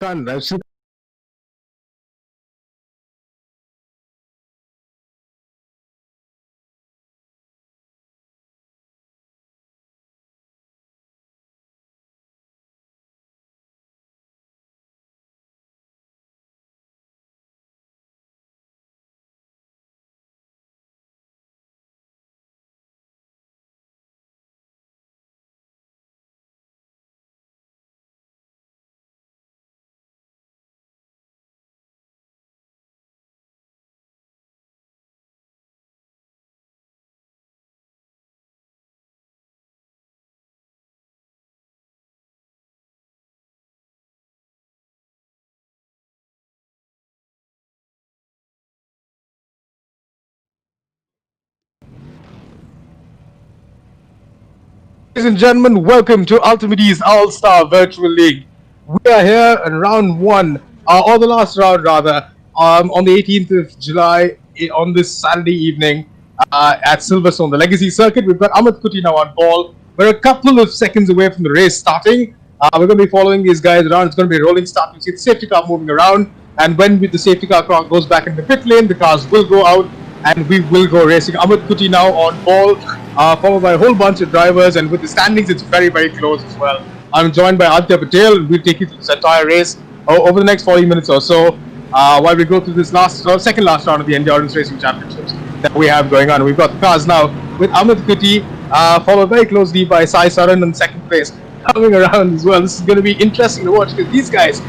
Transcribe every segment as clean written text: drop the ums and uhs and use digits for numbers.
Fun. Ladies and gentlemen, welcome to UltimateE's All-Star Virtual League. We are here in round one, or the last round rather, on the 18th of July on this Saturday evening at Silverstone, the Legacy Circuit. We've got Amit Kuti now on ball. We're a couple of seconds away from the race starting. We're going to be following these guys around. It's going to be a rolling start. You see the safety car moving around, and when the safety car goes back into the pit lane, the cars will go out and we will go racing. Amit Kuti now on ball, followed by a whole bunch of drivers, and with the standings, it's very, very close as well. I'm joined by Aditya Patel, and we'll take you through this entire race over the next 40 minutes or so, while we go through this second last round of the Endurance Racing Championships that we have going on. We've got the cars now with Amit Kuti, followed very closely by Sai Saran in second place, coming around as well. This is going to be interesting to watch because these guys,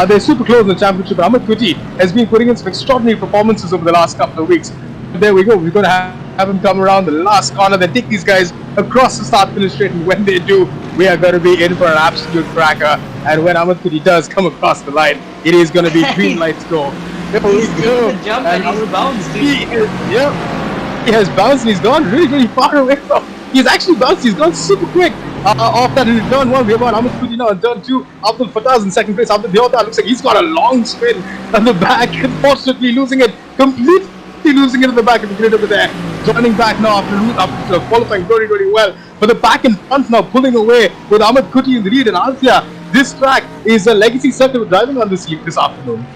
they're super close in the championship. Amit Kuti has been putting in some extraordinary performances over the last couple of weeks. There we go. We're going to have him come around the last corner, then take these guys across the start-finish straight, and when they do, we are going to be in for an absolute cracker. And when Amit Kuti does come across the line, it is going to be green lights go. He's taken the jump and he's bounced. He has bounced and he's gone really, really far away from. He's actually bounced. He's gone super quick off that in turn one. We've got Amit Kuti now in turn two. Abdul Fattah's in second place. Abdul Deota looks like he's got a long spin on the back. Unfortunately, losing it completely. Losing it in the back of the grid over there, joining back now after qualifying very, very well. But the back and front now pulling away with Amit Kuti in the lead. And Althea, this track is a legacy circuit we're driving on this afternoon.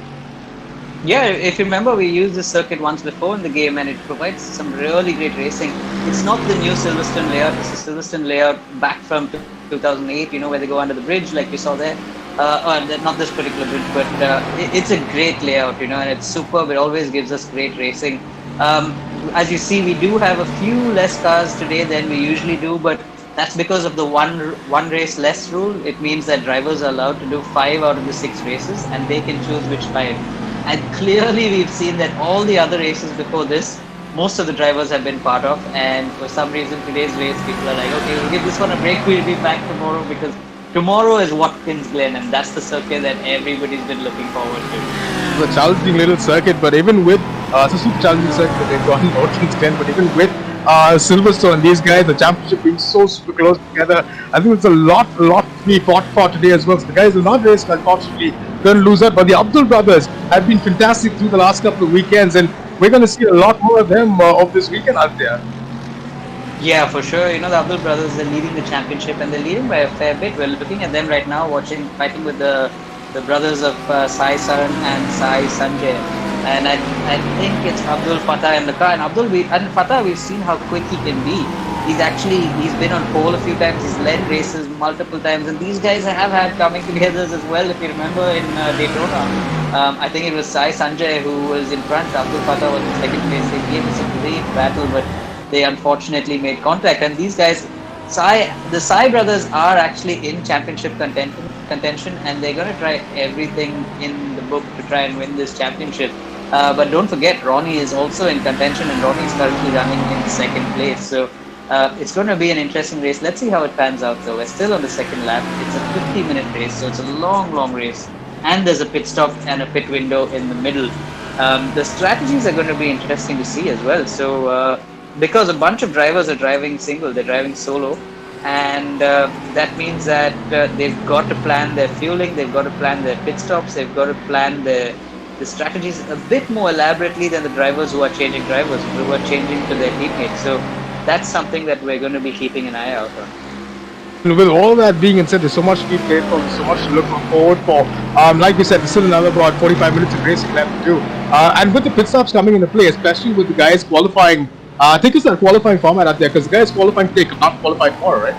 Yeah, if you remember, we used this circuit once before in the game, and it provides some really great racing. It's not the new Silverstone layout. It's the Silverstone layout back from 2008, where they go under the bridge like you saw there. Not this particular bridge, but it's a great layout, and it's superb. It always gives us great racing. As you see, we do have a few less cars today than we usually do, but that's because of the one race less rule. It means that drivers are allowed to do 5 out of the 6 races, and they can choose which 5. And clearly, we've seen that all the other races before this, most of the drivers have been part of, and for some reason, today's race, people are like, okay, we'll give this one a break. We'll be back tomorrow because tomorrow is Watkins Glen, and that's the circuit that everybody's been looking forward to. It's a challenging little circuit, but even with it's a super challenging circuit that they've got in Watkins Glen, but even with Silverstone, these guys, the championship being so super close together, I think it's a lot to be fought for today as well. So the guys will not race, unfortunately, going to lose out. But the Abdul brothers have been fantastic through the last couple of weekends, and we're going to see a lot more of them of this weekend out there. Yeah, for sure. The Abdul brothers are leading the championship, and they're leading by a fair bit. We're looking at them right now, fighting with the brothers of Sai Saran and Sai Sanjay. And I think it's Abdul Fattah in the car. And Fattah, we've seen how quick he can be. He's been on pole a few times. He's led races multiple times. And these guys have had coming together as well. If you remember in Daytona, I think it was Sai Sanjay who was in front. Abdul Fattah was in second place. They gave us a great battle, but they unfortunately made contact. And these guys, the Sai brothers are actually in championship contention, and they're going to try everything in the book to try and win this championship. But don't forget, Ronnie is also in contention, and Ronnie is currently running in second place. So it's going to be an interesting race. Let's see how it pans out, though. We're still on the second lap. It's a 50-minute race, so it's a long race. And there's a pit stop and a pit window in the middle. The strategies are going to be interesting to see as well. So because a bunch of drivers are driving single, they're driving solo, and that means that they've got to plan their fueling, they've got to plan their pit stops, they've got to plan the strategies a bit more elaborately than the drivers who are changing to their teammates. So that's something that we're going to be keeping an eye out on. And with all that being said, there's so much to be played for, there's so much to look forward for. Like you said, there's still another about 45 minutes of racing left to do. And with the pit stops coming into play, especially with the guys qualifying, I think it's that qualifying format out there, because the guys qualifying today could not qualify tomorrow, right?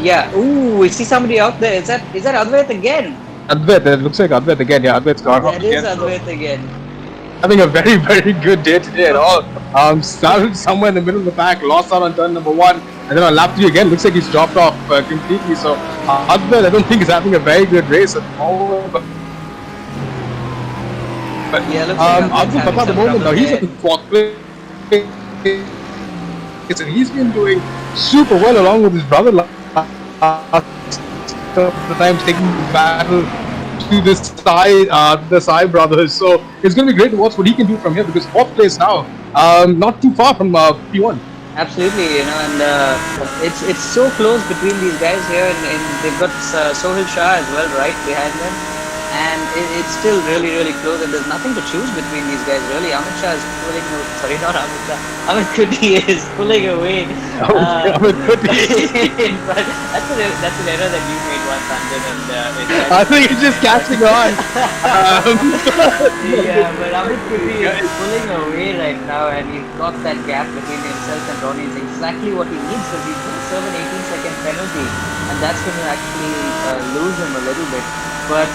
Yeah. Ooh, we see somebody out there. Is that Advait again? Advait, it looks like Advait again. Yeah, Advait's gone off That is again. Advait again. Having a very, very good day today at all. Started somewhere in the middle of the pack, lost out on turn number 1, and then on lap 3 again, looks like he's dropped off completely. So Advait, I don't think, is having a very good race at the moment. But Yeah, looks like Abdul Fatah at the moment now, he's in 4th place. And he's been doing super well along with his brother last couple of times, taking the battle to the Sai brothers. So it's going to be great to watch what he can do from here, because 4th place now, not too far from P1. Absolutely, and it's so close between these guys here, and they've got Sohail Shah as well right behind them, and it's still really, really close, and there's nothing to choose between these guys really. Amit Shah is pulling, sorry, not Amit Shah, Amit Kuti is pulling away. Amit Kuti. That's an error that you made once, Anjan, and I think he's just catching on. yeah, but Amit Kuti is pulling away right now, and he's got that gap between himself and Ronnie. It's exactly what he needs, because he's going to serve an 18-second penalty, and that's going to actually lose him a little bit. But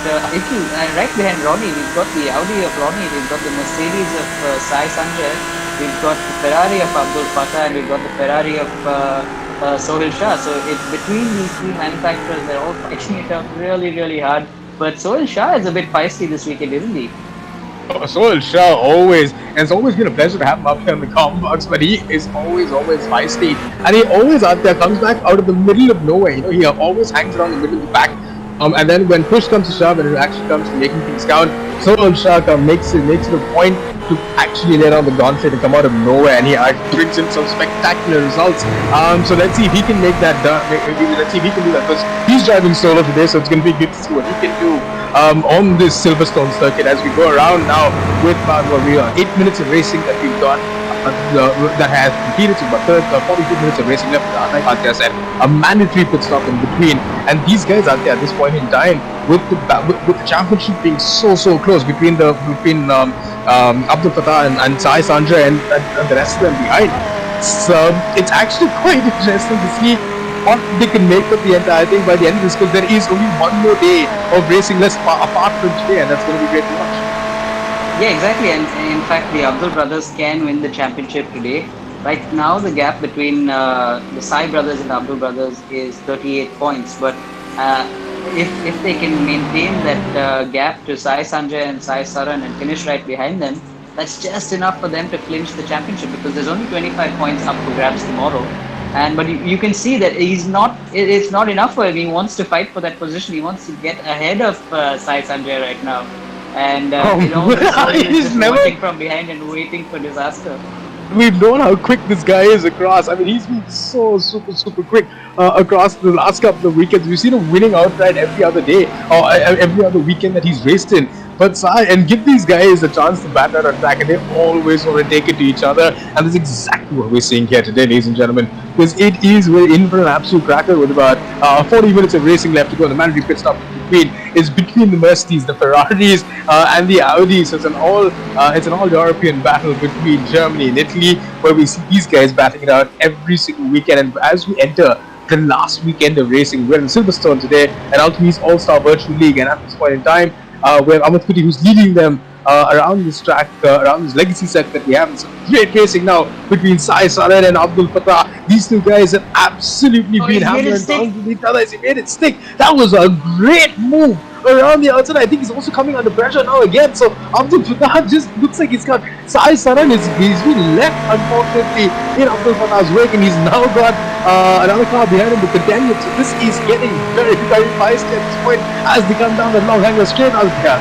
right behind Ronnie, we've got the Audi of Ronnie, we've got the Mercedes of Sai Sanjay, we've got the Ferrari of Abdul Fatah, and we've got the Ferrari of Sohail Shah. So it's between these three manufacturers, they're all fighting it out really, really hard. But Sohail Shah is a bit feisty this weekend, isn't he? Sohail Shah always, and it's always been a pleasure to have him up here in the comment box, but he is always feisty, and he always out there comes back out of the middle of nowhere. He always hangs around the middle of the pack. And then when push comes to shove, and it actually comes to making things count, Sohail Shah makes it a point to actually lay down the gauntlet and come out of nowhere, and he brings in some spectacular results. So let's see if he can make that. Let's see if he can do that, because he's driving solo today, so it's going to be good to see what he can do on this Silverstone circuit as we go around now with about 8 minutes of racing that we've got. That has completed, so about 42 minutes of racing left. Like Adya said, a mandatory pit stop in between, and these guys out there at this point in time, with the championship being so close between Abdul Fatah and Sai Sanjay and the rest of them behind. So it's actually quite interesting to see what they can make of the entire thing by the end of this, because there is only one more day of racing less apart from today, and that's going to be great to watch. Yeah, exactly. And in fact, the Abdul brothers can win the championship today. Right now, the gap between the Sai brothers and the Abdul brothers is 38 points. But if they can maintain that gap to Sai Sanjay and Sai Saran and finish right behind them, that's just enough for them to clinch the championship, because there's only 25 points up for grabs tomorrow. But you can see that it's not enough for him. He wants to fight for that position. He wants to get ahead of Sai Sanjay right now. And he's just watching from behind and waiting for disaster. We've known how quick this guy is across. I mean, he's been so super quick across the last couple of weekends. We've seen him winning outright every other day or every other weekend that he's raced in. But and give these guys a chance to bat out on track, and they always want to take it to each other. And that's exactly what we're seeing here today, ladies and gentlemen. Because we're in for an absolute cracker with about 40 minutes of racing left to go. The mandatory pit stop is between the Mercedes, the Ferraris, and the Audis. So it's an all European battle between Germany and Italy, where we see these guys batting it out every single weekend. And as we enter the last weekend of racing, we're in Silverstone today at UltimateE's All-Star Virtual League, and at this point in time, we have Amit Kuti, who's leading them around this track, around this legacy set that we have. It's great racing now between Sai Saran and Abdul Fatah. These two guys have absolutely been hammering down with each other. He made it stick. That was a great move around the outside. I think he's also coming under pressure now again. So Abdul Fatah just looks like he's got Sai Saran. He's been left, unfortunately, in Abdul Fatah's wake, and he's now got another car behind him to contend with. So this is getting very feisty at this point as they come down the long hanger straight out there.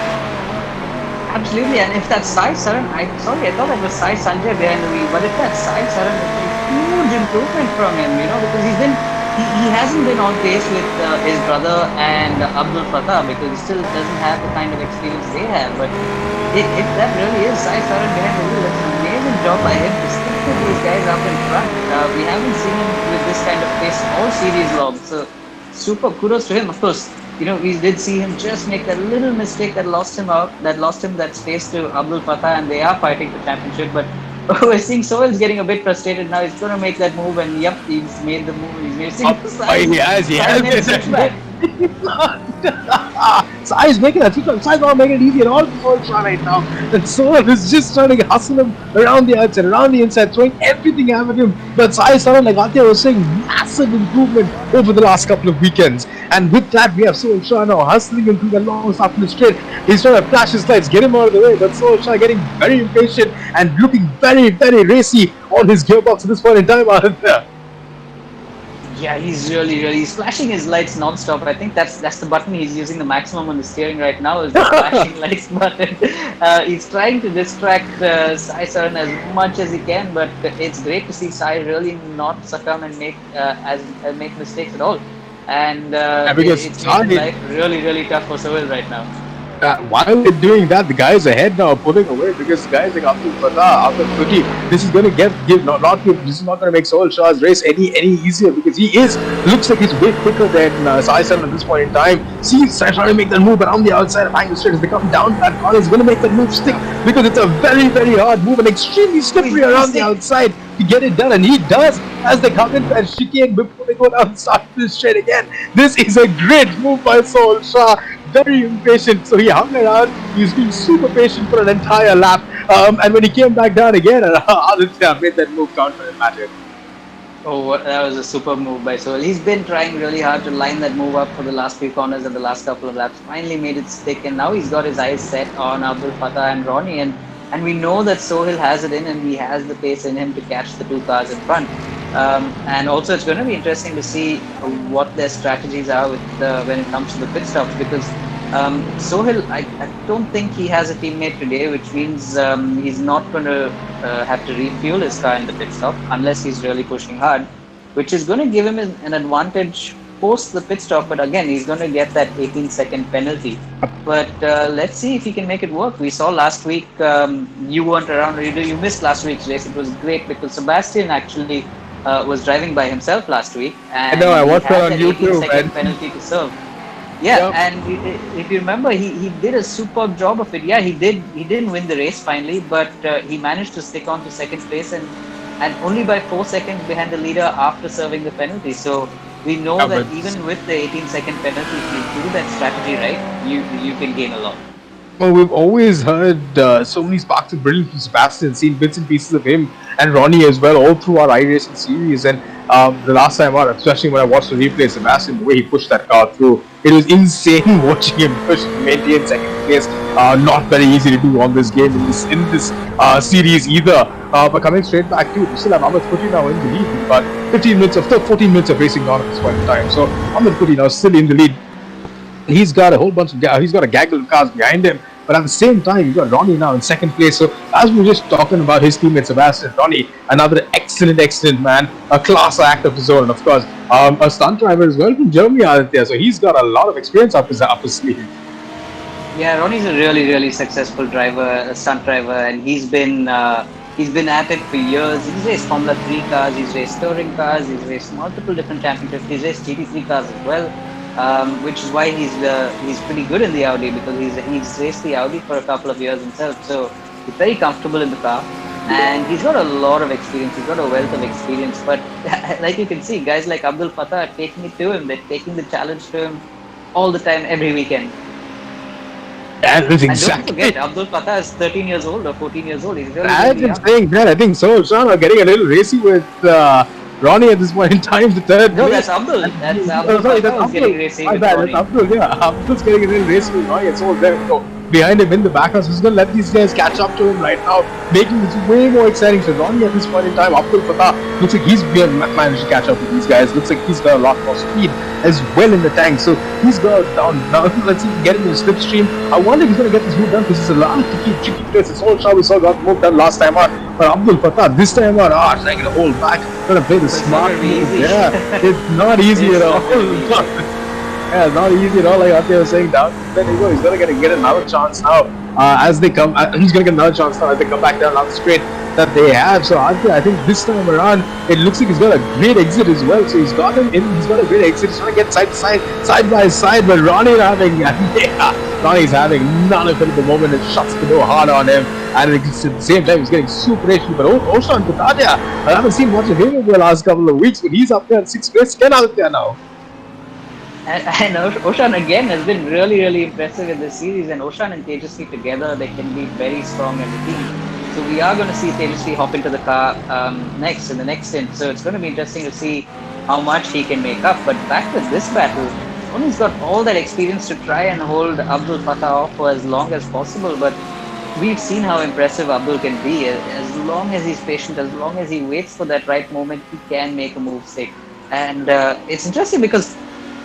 Absolutely, and if that's Sai Saran, I thought that was Sai Sanjay behind the wheel, but if that's Sai Saran, it's a huge improvement from him, because he hasn't been on pace with his brother and Abdul Fatah, because he still doesn't have the kind of experience they have. But if that really is Sai Saran behind the wheel, that's outstanding job by him to stick with these guys up in front. We haven't seen him with this kind of pace all series long. So super kudos to him. Of course, we did see him just make that little mistake that lost him out, that lost him that space to Abdul Fatah, and they are fighting for championship. But we're seeing Sohail's getting a bit frustrated now. He's going to make that move, and yep, he's made the move. He's missing the side. He has. Switchback. Sai is making that switch. Sai is not making it easy at all for Sohail Shah right now. And Sohail is just trying to hustle him around the outside, around the inside, throwing everything at him. But Sai is like Atya was saying, massive improvement over the last couple of weekends. And with that, we have Sohail Shah now hustling him through the long start in the straight. He's trying to flash his lights, get him out of the way. But Sohail Shah getting very impatient and looking very, very racy on his gearbox at this point in time out of there. Yeah, he's he's flashing his lights non-stop. I think that's the button he's using the maximum on the steering right now is the flashing lights button. He's trying to distract Sai Saran as much as he can, but it's great to see Sai really not succumb and make mistakes at all. And it's making life really tough for Sohail right now. While they're doing that, the guys ahead now are pulling away because guys like Abdul Fatah, after 30, this is going to this is not going to make Sohail Shah's race any easier because looks like he's way quicker than Sai Saran at this point in time. See Sai trying to make that move around the outside of Angle Straight as they come down that corner. He's going to make that move stick because it's a very hard move and extremely slippery around the outside to get it done, and he does as they come in and chicane before they go down and start this straight again. This is a great move by Sohail Shah. Very impatient, so he hung around. He's been super patient for an entire lap, and when he came back down again, Aditya made that move count for him, Magic. Oh, that was a super move by Sohail. He's been trying really hard to line that move up for the last few corners and the last couple of laps. Finally made it stick, and now he's got his eyes set on Abdul Fatah and Ronnie, and we know that Sohail has it in, and he has the pace in him to catch the two cars in front. And also, it's going to be interesting to see what their strategies are when it comes to the pit stops, because Sohail, I don't think he has a teammate today, which means he's not going to have to refuel his car in the pit stop unless he's really pushing hard, which is going to give him an advantage post the pit stop. But again, he's going to get that 18-second penalty. But let's see if he can make it work. We saw last week, you weren't around, you missed last week's race. It was great because Sebastian actually was driving by himself last week, and I watched that on YouTube. 18-second penalty to serve. Yeah, yep. And if you remember, he did a superb job of it. Yeah, he didn't win the race finally, but he managed to stick on to second place and only by 4 seconds behind the leader after serving the penalty. So we know that even with the 18-second penalty, if you do that strategy right, you can gain a lot. Well, we've always heard so many sparks of brilliance from Sebastian, seen bits and pieces of him and Ronnie as well all through our iRacing series. And the last time out, especially when I watched the replay, Sebastian, the way he pushed that car through, it was insane watching him push to maintain second place. Not very easy to do on this game in this series either. But coming straight back to it, we still have Ahmed Putty now in the lead. But 14 minutes of racing on at this point in time. So Ahmed Putty now still in the lead. He's got a whole bunch of he's got a gaggle of cars behind him, but at the same time you've got Ronnie now in second place. So as we were just talking about his teammate Sebastian, Ronnie, another excellent man, a class act of his own, and of course a stunt driver as well from Germany, Aditya. So he's got a lot of experience up his sleeve. Yeah, Ronnie's a really successful driver, a stunt driver, and he's been at it for years. He's raced Formula 3 cars, he's raced touring cars, he's raced multiple different championships, he's raced GT3 cars as well. Which is why he's pretty good in the Audi, because he's raced the Audi for a couple of years himself. So he's very comfortable in the car, and he's got a lot of experience. He's got a wealth of experience. But like you can see, guys like Abdul Fatah are taking it to him. They're taking the challenge to him all the time, every weekend. And don't forget, Abdul Fatah is 13 years old or 14 years old. He's really saying that. I think so. Sean are getting a little racy with Ronnie at this point in time. The third. No, that's Abdul. That's Abdul. Sorry, that's Abdul. Getting racy with That's Abdul. Yeah, Abdul's getting a little racy with Ronnie. It's all there. So behind him in the background, so he's going to let these guys catch up to him right now, making this way more exciting. So Ronnie at this point in time, Abdul Fatah looks like he's managed to catch up with these guys. Looks like he's got a lot more speed as well in the tank. So he's got down. Now let's see if he can get into the slipstream. I wonder if he's going to get this move done because it's a lot of tricky place. It's all Shah we saw got the move done last time out. But Abdul Fatah this time out, trying to hold back, trying to play the smart move. Yeah, it's not easy at all. Yeah, not easy at all. Like Atya was saying, down. Then you go. He's gonna get another chance now. As they come, he's gonna get another chance now as they come back down the straight that they have. So Atya, I think this time around, it looks like he's got a great exit as well. So he's got him in. He's got a great exit. He's trying to get side to side, side by side. But Ronnie having, Ronnie's having none of it at the moment. It shuts the door hard on him. And at the same time, he's getting super itchy. But Oshan Kutadia, I haven't seen much of him in the last couple of weeks. But he's up there at 6th place. Get out there now. And Oshan again has been really, really impressive in this series. And Oshan and Tejasvi together, they can be very strong as a team. So we are going to see Tejasvi hop into the car next in the next stint. So it's going to be interesting to see how much he can make up. But back with this battle, Ronnie's got all that experience to try and hold Abdul Fatah off for as long as possible. But we've seen how impressive Abdul can be. As long as he's patient, as long as he waits for that right moment, he can make a move stick. And it's interesting because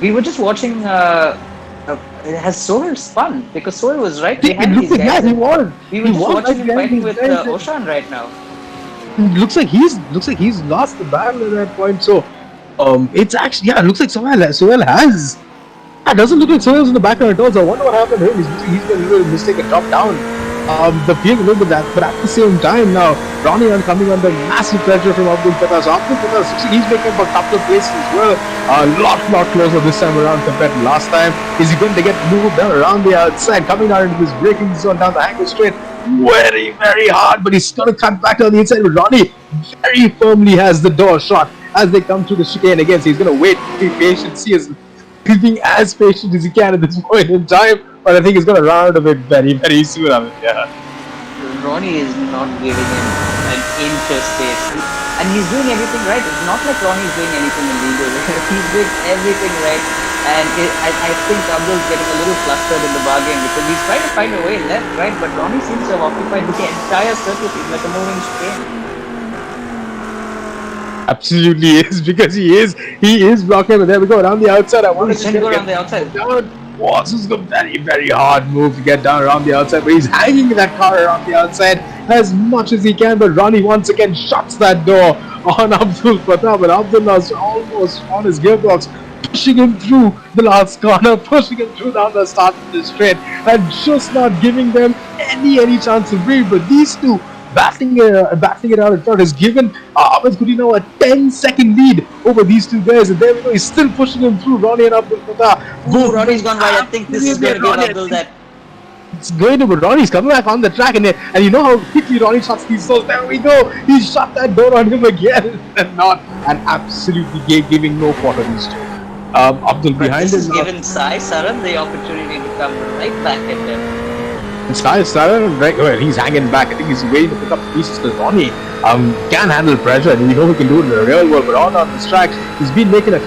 we were just watching. Has Sohail spun? Because Sohail was right behind these guys. Yeah, he won. We were just watching him fighting with Oshan right now. Looks like he's lost the battle at that point. So it's actually it looks like Sohail has. It doesn't look like Sohail's in the background at all. So I wonder what happened to him. He's been a little mistake and dropped down. The feeling a little bit that, but at the same time now, Ronnie are coming under massive pressure from Abdul Fatah. So Abdul Fatah, he's making up a couple of places as well. A lot closer this time around compared to last time. Is he going to get moved down around the outside, coming out into this braking zone down the angle straight? Very, very hard, but he's going to cut back on the inside. But Ronnie very firmly has the door shut as they come to the chicane again. So he's going to wait, be patient, he's being as patient as he can at this point in time. But I think he's going to run out of it very, very soon. Ronnie is not giving him an inch of space. And he's doing everything right. It's not like Ronnie's doing anything illegal. He's doing everything right. And I think Abdul's getting a little flustered in the bargain because he's trying to find a way left, right? But Ronnie seems to have occupied the entire circuit. He's like a moving train. Absolutely is, because he is blocking. But there we go, around the outside. I want to go around the outside. This is a very, very hard move to get down around the outside, but he's hanging that car around the outside as much as he can. But Ronnie once again shuts that door on Abdul Fatah. But Abdullah is almost on his gearbox, pushing him through the last corner, pushing him through down the start of the straight, and just not giving them any chance to breathe. But these two battling it out in front has given Ahmed Kudi now a 10-second lead over these two guys, and there we go. He's still pushing him through, Ronnie and Abdul Fatah. Ronnie's gone wide. I think this is going to give Abdul that. It's going to, but Ronnie's coming back on the track, and you know how quickly Ronnie shuts these doors. There we go. He shut that door on him again, and absolutely giving no quarter these two. Abdul behind him. This has given Sai Saran the opportunity to come right back at him. Sai Saran, right, well, he's hanging back. I think he's waiting to pick up pieces because Ronnie can handle pressure, and we know he can do it in the real world. But on this track, he's been making a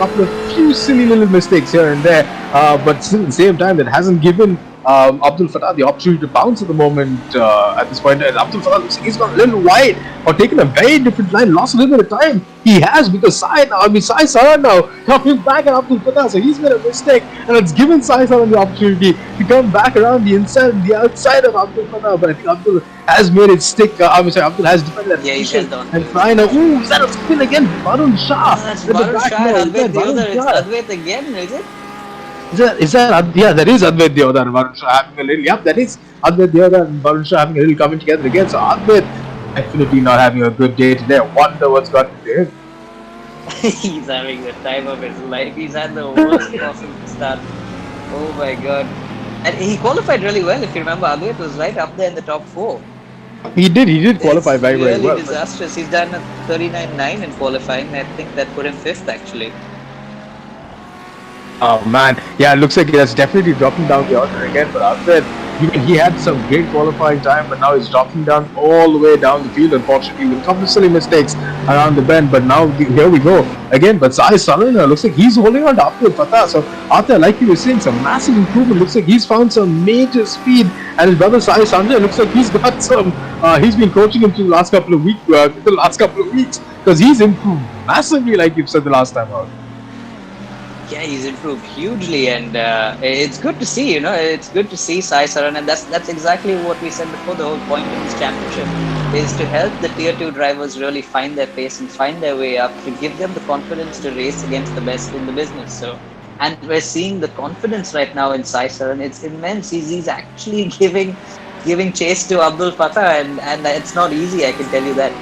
few silly little mistakes here and there. But still, at the same time, that hasn't given Abdul Fatah the opportunity to bounce at the moment. At this point, and Abdul Fatah looks like he's gone a little wide or taken a very different line, lost a little bit of time. He has, because Sai Saran now coming back at Abdul Fatah, so he's made a mistake, and it's given Sai Saran the opportunity to come back around the inside and the outside of Abdul Fatah. But I think Abdul has made it stick. Abdul has defended that position and trying to. Ooh, is that a spin again? Varun Shah. That's Varun Shah. It's Advait again, is it? Is that yeah, that is Advait Deodar and Varun Shah having a little. Yep, that is Advait Deodar and Varun Shah having a little coming together again. So Advait definitely not having a good day today. I wonder what's got to him. He's having the time of his life. He's had the worst possible start. Oh my god. And he qualified really well, if you remember. Advait was right up there in the top 4. He did qualify very well. It's really disastrous. He's done a 39.9 in qualifying. I think that put him 5th actually. Oh man, yeah, it looks like that's definitely dropping down the order again. But after he had some great qualifying time, but now he's dropping down all the way down the field, unfortunately, with a couple of silly mistakes around the bend. But now here we go again. But Sai Saran looks like he's holding on to Abdul Fatah. So after, like you were saying, some massive improvement. Looks like he's found some major speed, and his brother Sai Sanjay looks like he's got some. He's been coaching him through the last couple of weeks, because he's improved massively, like you've said the last time out. Yeah, he's improved hugely, and it's good to see. It's good to see Sai Saran, and that's exactly what we said before. The whole point of this championship is to help the tier 2 drivers really find their pace and find their way up, to give them the confidence to race against the best in the business. So and we're seeing the confidence right now in Sai Saran. It's immense. He's actually giving chase to Abdul Fatah, and it's not easy. I can tell you that.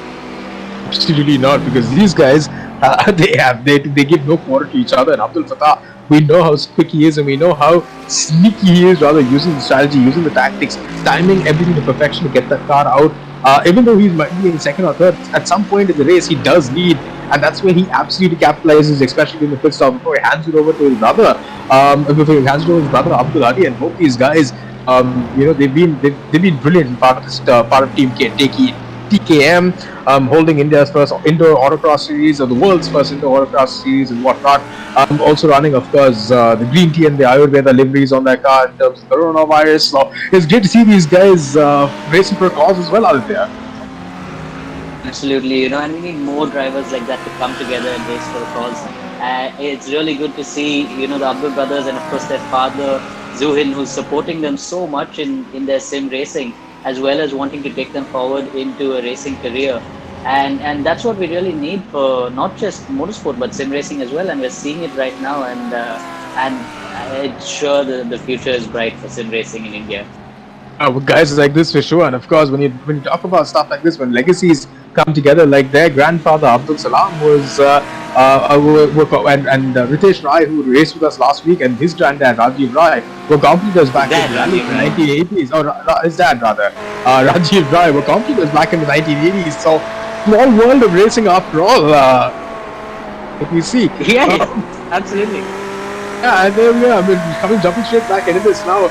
Absolutely not, because these guys they give no quarter to each other. And Abdul Fatah, we know how quick he is, and we know how sneaky he is. Rather, using the strategy, using the tactics, timing everything to perfection to get that car out. Even though he might be in second or third, at some point in the race he does lead, and that's where he absolutely capitalizes, especially in the pit stop before he hands it over to his brother. Before he hands it over to his brother Abdul Hadi, and both these guys, they've been brilliant in part of this part of Team K. TKM, holding India's first indoor autocross series, or the world's first indoor autocross series, and whatnot. Also running, of course, the green tea and the Ayurveda liveries on their car in terms of coronavirus. So it's great to see these guys racing for a cause as well out there. Absolutely, and we need more drivers like that to come together and race for a cause. It's really good to see, the Abdul brothers and of course their father Zuhin, who's supporting them so much in their sim racing, as well as wanting to take them forward into a racing career. And that's what we really need for not just motorsport but sim racing as well. And we're seeing it right now, and it's sure the future is bright for sim racing in India. With guys like this for sure, and of course when you talk about stuff like this, when legacies come together, like their grandfather Abdul Salam was and Ritesh Rai, who raced with us last week, and his granddad Rajiv Rai were competitors back in the 1980s. Or his dad rather, Rajiv Rai, were competitors back in the 1980s. So small world of racing after all. If you see, yeah, absolutely. Yeah, and there we are. I mean, jumping straight back into this now.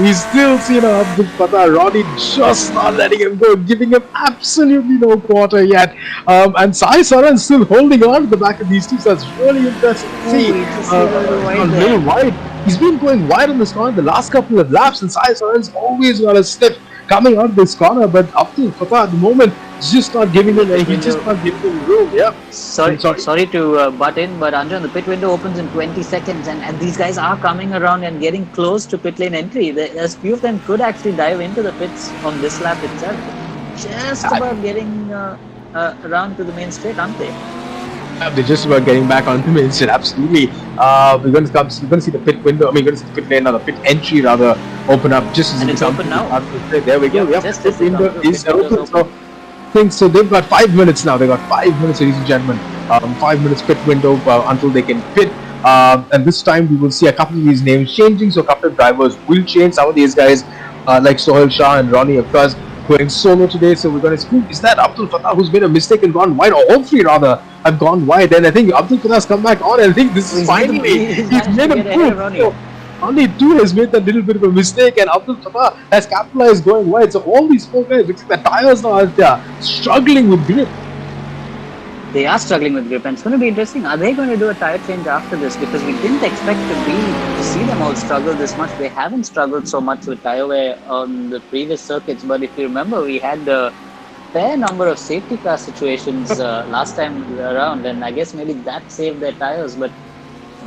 We still see Abdul Fatah, Ronnie just not letting him go, giving him absolutely no quarter yet. And Sai Saran still holding on to the back of these two. So that's really impressive to see. A little wide. He's been going wide on this corner the last couple of laps, and Sai Saran's always got a stiff coming out of this corner. But Abdul Fatah at the moment is just not giving him. He's just not giving him room. Yeah. Sorry to butt in, but Anjan, the pit window opens in 20 seconds, and these guys are coming around and getting close to pit lane entry. There's few of them could actually dive into the pits on this lap itself. Just about getting around to the main straight, aren't they? They're just about getting back on the main straight. Absolutely. We're going to see the pit window. I mean, we're going to see the pit lane, or the pit entry rather, open up just as it's open now. There we go. Yep. Just pit window is open. So they've got 5 minutes now. They've got 5 minutes, ladies and gentlemen. 5 minutes pit window until they can pit. And this time we will see a couple of these names changing. So a couple of drivers will change. Some of these guys, like Sohail Shah and Ronnie, of course, going solo today. So we're going to see, is that Abdul Fatah who's made a mistake and gone wide? Or all three rather have gone wide. And I think Abdul Fatah's come back on. And I think this is finally he's made a move. Only two has made that little bit of a mistake, and Abdul Fatah has capitalized going wide. So all these four guys, looks like the tires now out there, struggling with grip. They are struggling with grip, and it's going to be interesting. Are they going to do a tire change after this? Because we didn't expect to see them all struggle this much. They haven't struggled so much with tire wear on the previous circuits. But if you remember, we had a fair number of safety car situations last time around, and I guess maybe that saved their tires. But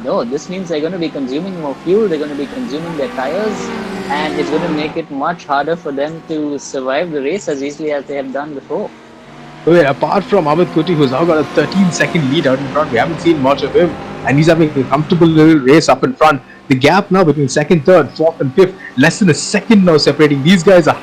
no, this means they're going to be consuming more fuel, they're going to be consuming their tires, and it's going to make it much harder for them to survive the race as easily as they have done before. Wait, apart from Amit Kuti, who's now got a 13-second lead out in front, we haven't seen much of him, and he's having a comfortable little race up in front. The gap now between second, third, fourth and fifth, less than a second now separating. These guys are,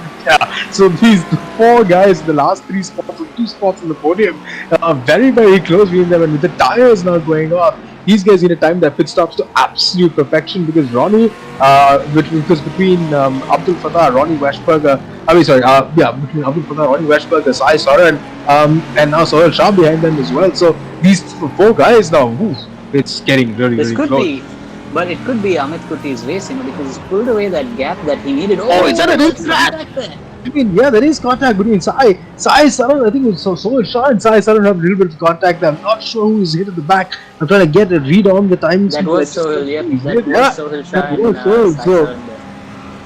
so these four guys, the last three spots, or two spots on the podium, are very, very close between them, and with the tires now going off, these guys need to time their pit stops to absolute perfection, because Ronnie, between Abdul Fatah, Ronnie Westberger, between Abdul Fatah, Ronnie Westberger, Sai Saran, and now Sohail Shah behind them as well. So these four guys now, it's getting really, really close. But it could be Amit Kuti's race, because he's pulled away that gap that he needed. It's a big track. I mean, yeah, there is contact between Sai Saran. I think it's Sohail Shah and Sai Saran have a little bit of contact. I'm not sure who is hit at the back. I'm trying to get a read on the time. That was Sohail, Sohail Shah and Sai Saran.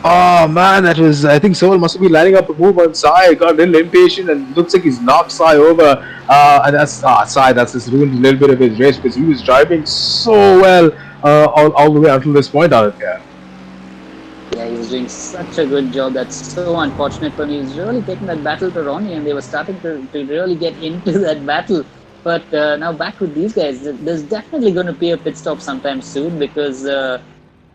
Oh man, that was. I think Sohail must have been lining up a move on Sai. Got a little impatient and looks like he's knocked Sai over. And that's Sai. That's just ruined a little bit of his race, because he was driving so well all the way until this point out there. Yeah, he was doing such a good job. That's so unfortunate for him. He was really taking that battle to Ronnie, and they were starting to really get into that battle. But now back with these guys, there's definitely going to be a pit stop sometime soon because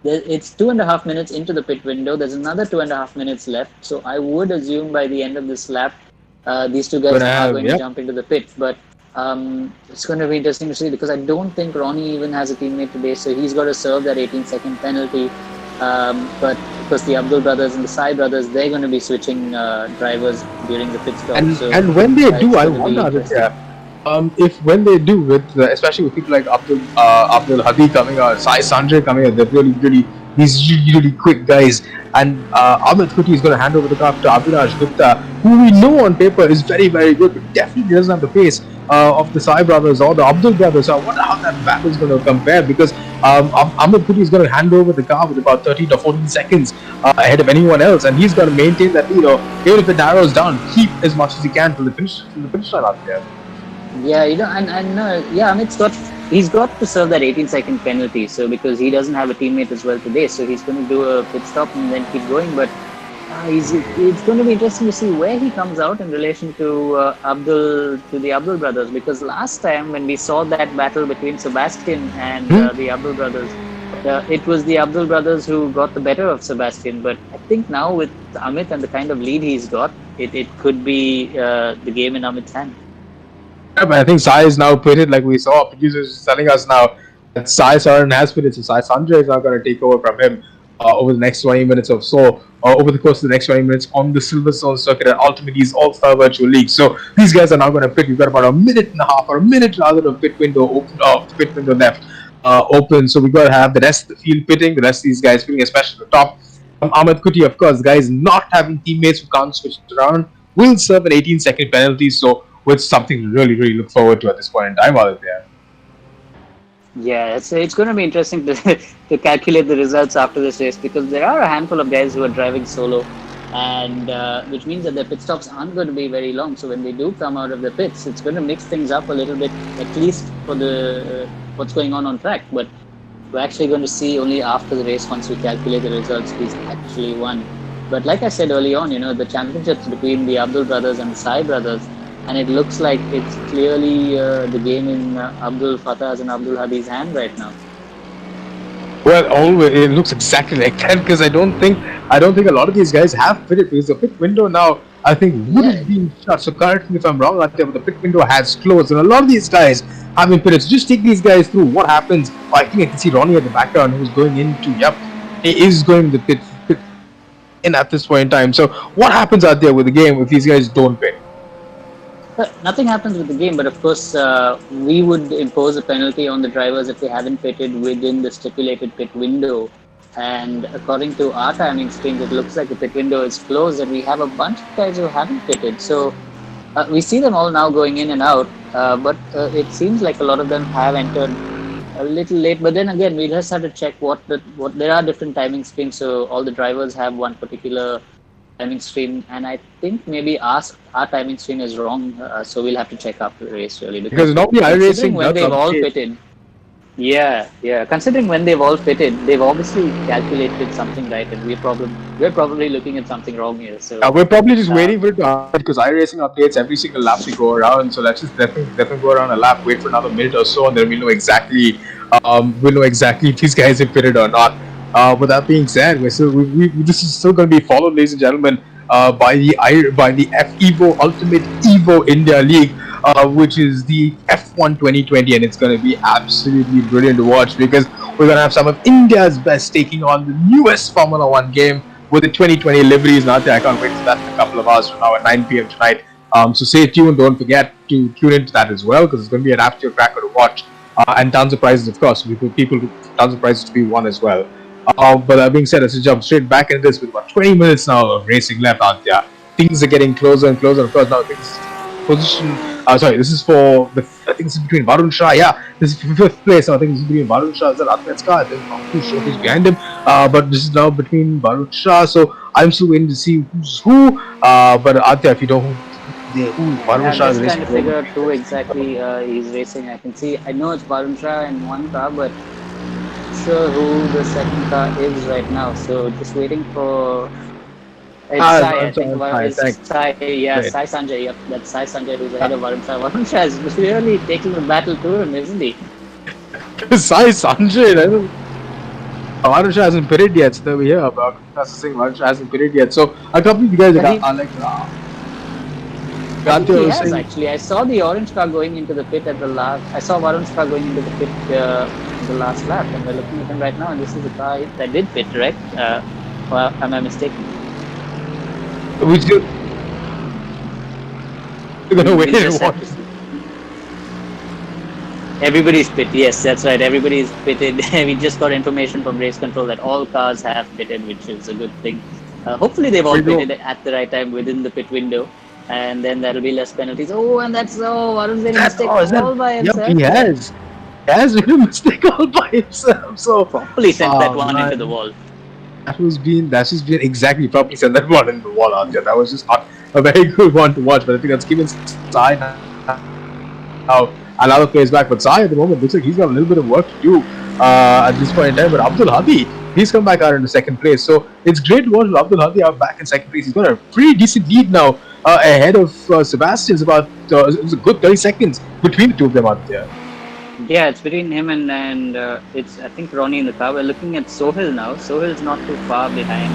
it's 2.5 minutes into the pit window. There's another 2.5 minutes left. So I would assume by the end of this lap, these two guys Gonna are have, going to yep. jump into the pit. But it's going to be interesting to see because I don't think Ronnie even has a teammate today. So he's got to serve that 18-second penalty. But of course, the Abdul brothers and the Sai brothers, they're going to be switching drivers during the pit stop. So And when they do, it's I going to be wonder, interesting. Aditya, if when they do, with especially with people like Abdul Hadi coming out, Sai Sanjay coming out, they're really these really quick guys. And Amit Kuti is going to hand over the car to Abhiraj Gupta, who we know on paper is very good, but definitely doesn't have the pace of the Sai brothers or the Abdul brothers. So I wonder how that battle is going to compare because Amit Kuti is going to hand over the car with about 13 to 14 seconds ahead of anyone else, and he's going to maintain that lead. Even if it narrows down, keep as much as he can till the finish line out there. Yeah, he's got to serve that 18-second penalty. So because he doesn't have a teammate as well today, so he's going to do a pit stop and then keep going. But it's going to be interesting to see where he comes out in relation to the Abdul brothers, because last time when we saw that battle between Sebastian and the Abdul brothers, it was the Abdul brothers who got the better of Sebastian. But I think now with Amit and the kind of lead he's got, it could be the game in Amit's hand. Yeah, but I think Sai is now pitted, like we saw. Producers telling us now that Sai Saran has pitted, so Sai Sanjay is now going to take over from him over the next 20 minutes or so, or over the course of the next 20 minutes on the Silverstone circuit at UltimateE's All-Star Virtual League. So these guys are now going to pit. We've got about a minute and a half, or a minute rather, of pit window open, pit window left open. So we've got to have the rest of the field pitting, the rest of these guys pitting, especially the top. Ahmed Kuti, of course, the guys not having teammates who can't switch it around, will serve an 18-second penalty. So with something to really look forward to at this point in time out there. Yeah, it's going to be interesting to calculate the results after this race because there are a handful of guys who are driving solo, and which means that their pit stops aren't going to be very long. So when they do come out of the pits, it's going to mix things up a little bit, at least for the what's going on track. But we're actually going to see only after the race, once we calculate the results, who's actually won. But like I said early on, the championships between the Abdul brothers and the Sai brothers, and it looks like it's clearly the game in Abdul Fatah's and Abdul Hadi's hand right now. Well, it looks exactly like that because I don't think a lot of these guys have pitted because the pit window now I think would have been shut. So correct me if I'm wrong, but the pit window has closed, and a lot of these guys have been pitted. So just take these guys through what happens. I think I can see Ronnie at the background who's going into. Yep, he is going to pit in at this point in time. So what happens out there with the game if these guys don't pit? Nothing happens with the game, but of course, we would impose a penalty on the drivers if they haven't pitted within the stipulated pit window. And according to our timing screens, it looks like the pit window is closed, and we have a bunch of guys who haven't pitted. So we see them all now going in and out, but it seems like a lot of them have entered a little late. But then again, we just have to check what there are different timing screens, so all the drivers have one particular timing stream, and I think maybe our timing stream is wrong, so we'll have to check after the race really because normally iRacing when they've all pitted. Yeah. Considering when they've all pitted, they've obviously calculated something right, and we're probably looking at something wrong here. So we're probably just waiting for it to update because iRacing updates every single lap we go around. So let's just definitely go around a lap, wait for another minute or so, and then we'll know exactly if these guys have pitted or not. With that being said, this is still going to be followed, ladies and gentlemen, by the FEVO Ultimate Evo India League, which is the F1 2020, and it's going to be absolutely brilliant to watch because we're going to have some of India's best taking on the newest Formula One game with the 2020 liveries. Now, I can't wait for that in a couple of hours from now at 9 p.m. tonight. So stay tuned. Don't forget to tune into that as well because it's going to be an absolute cracker to watch, and tons of prizes, of course. Tons of prizes to be won as well. But that being said, let's jump straight back into this with about 20 minutes now of racing left out there. Things are getting closer and closer. Of course, now this is for I think this is between Varun Shah. Yeah, this is for 5th place. I think this is between Varun Shah and Ahmed's car. I think who's behind him. But this is now between Varun Shah. So I'm still waiting to see who's who. But Aditya, if you know who Varun Shah is racing, I'm just trying to figure out who exactly he's racing. I know it's Varun Shah in one car, but sure who the second car is right now, so just waiting for It's Sai, I I'm think. sorry, Well, sorry, it's thanks. Sai, yeah, Great. Sai Sanjay. Yep, that's Sai Sanjay who's ahead of Varun Shah. Varun Shah is really taking the battle to him, isn't he? Sai Sanjay, Varun hasn't pitted yet. So we hear about saying Varun hasn't pitted yet. So a couple of you guys But he, are like, I think Gandhi he was has saying, actually. I saw the orange car going into the pit at the last. I saw Varun Shah going into the pit the last lap, and we're looking at him right now. And this is the car that did pit, right? Or am I mistaken? we're still gonna wait We'll and just have watch. to see. Everybody's pit. Yes, that's right. Everybody's pitted. We just got information from race control that all cars have pitted, which is a good thing. Hopefully, they've all We go. pitted at the right time within the pit window, and then there'll be less penalties. Oh, and that's Varun's made a That, mistake oh, is that? all by Yep, himself he there. has. He has made a mistake all by himself. So, Properly sent that one into man, the wall. that's just been exactly probably sent that one in the wall out there. That was just not a very good one to watch. But I think that's given Sai now another plays back. But Sai at the moment looks like he's got a little bit of work to do at this point in time. But Abdul Hadi, he's come back out into second place. So it's great to watch Abdul Hadi out back in second place. He's got a pretty decent lead now ahead of Sebastian's about it was a good 30 seconds between the two of them out there. Yeah, it's between him and it's I think Ronnie in the car. We're looking at Sohail now. Sohail's not too far behind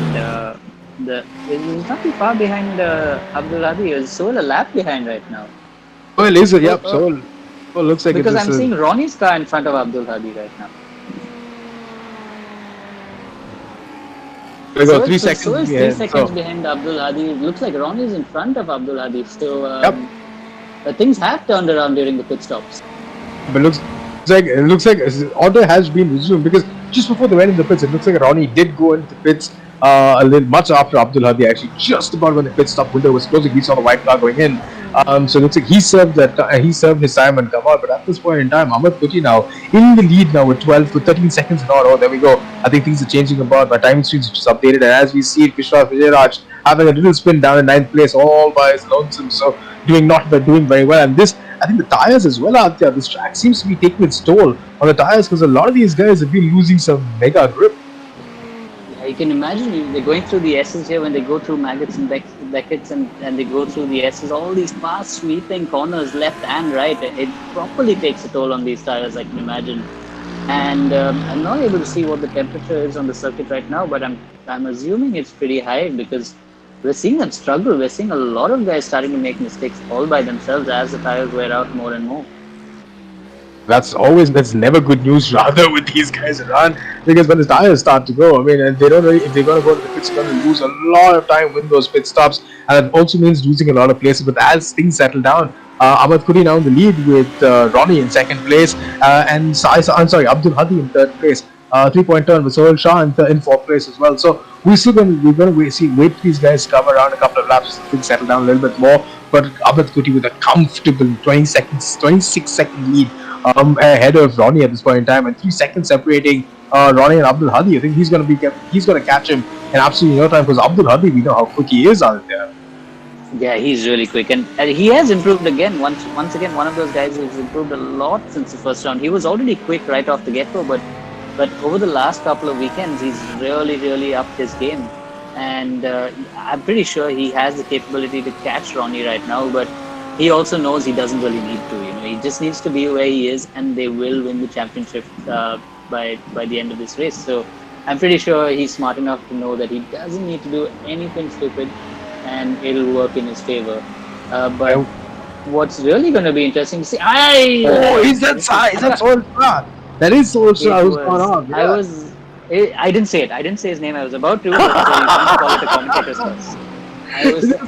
he's not too far behind Abdul Hadi. Is Sohail a lap behind right now? Well, is it? Yep. So looks like Because it's I'm seeing Ronnie's car in front of Abdul Hadi right now. we got 3 seconds. So it's Behind, 3 seconds behind Abdul Hadi. It looks like Ronnie's in front of Abdul Hadi. So things have turned around during the pit stops. But it looks like order has been resumed because just before they went in the pits, it looks like Ronnie did go into the pits a little much after Abdul Hadi. Actually, just about when the pit stop window was closing, we saw the white car going in. So it looks like he served his time and come out. But at this point in time, Ahmed Kuti now in the lead now with 12 to 13 seconds and all. Oh, there we go. I think things are changing about. My timing screen is just updated, and as we see, Vishwas Vijayaraj having a little spin down in 9th place all by his lonesome. So doing very well. And this, I think the tires as well out there. This track seems to be taking its toll on the tires because a lot of these guys have been losing some mega grip. Yeah, you can imagine they're going through the S's here when they go through Maggots and Beckett's and they go through the S's. All these fast sweeping corners left and right. It properly takes a toll on these tires, I can imagine. And I'm not able to see what the temperature is on the circuit right now, but I'm assuming it's pretty high because we're seeing them struggle. We're seeing a lot of guys starting to make mistakes all by themselves as the tires wear out more and more. That's never good news rather with these guys around because when the tires start to go, I mean, and they don't really, if they're going to go to the pits, they're going to lose a lot of time with those pit stops, and it also means losing a lot of places. But as things settle down, Ahmed Khuri now in the lead with Ronnie in second place and Abdul Hadi in third place. 3-point turn with Sohail Shah in fourth place as well. So we're going to wait for these guys to come around a couple of laps, things settle down a little bit more. But Ahmed Kuti with a comfortable 26 second lead ahead of Ronnie at this point in time, and 3 seconds separating Ronnie and Abdul Hadi. I think he's going to catch him in absolutely no time because Abdul Hadi, we know how quick he is out there. Yeah, he's really quick, and he has improved again. Once again, one of those guys who's improved a lot since the first round. He was already quick right off the get-go, but over the last couple of weekends, he's really upped his game. And I'm pretty sure he has the capability to catch Ronnie right now, but he also knows he doesn't really need to. He just needs to be where he is, and they will win the championship by the end of this race. So I'm pretty sure he's smart enough to know that he doesn't need to do anything stupid, and it'll work in his favor. But what's really going to be interesting to see... Is that Sohail Shah? That is Sohail Shah who's gone off. Yeah. I didn't say it. I didn't say his name. I was about to, but you can't call it a commentator's curse.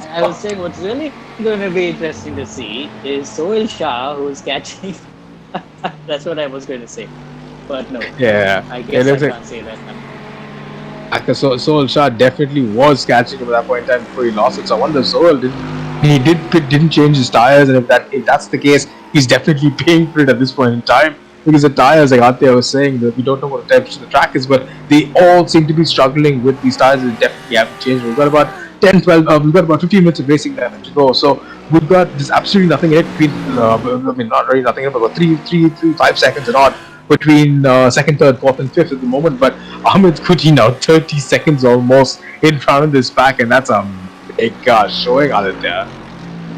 I was saying what's really going to be interesting to see is Sohail Shah who's catching. That's what I was going to say, but no. Yeah, I guess I can't say that now. Sohail Shah definitely was catching him at that point in time before he lost it. So I wonder if Sohail didn't change his tires, and if that's the case, he's definitely paying for it at this point in time. Because the tires, like Atya was saying, that we don't know what the temperature of the track is, but they all seem to be struggling with these tires. They definitely haven't changed. We've got about 12, we've got about 15 minutes of racing left to go. So we've got there's absolutely nothing in it between, not really nothing in it, but about 5 seconds and odd between second, third, fourth, and fifth at the moment. But Amit Kuti now 30 seconds almost in front of this pack, and that's a big showing out there.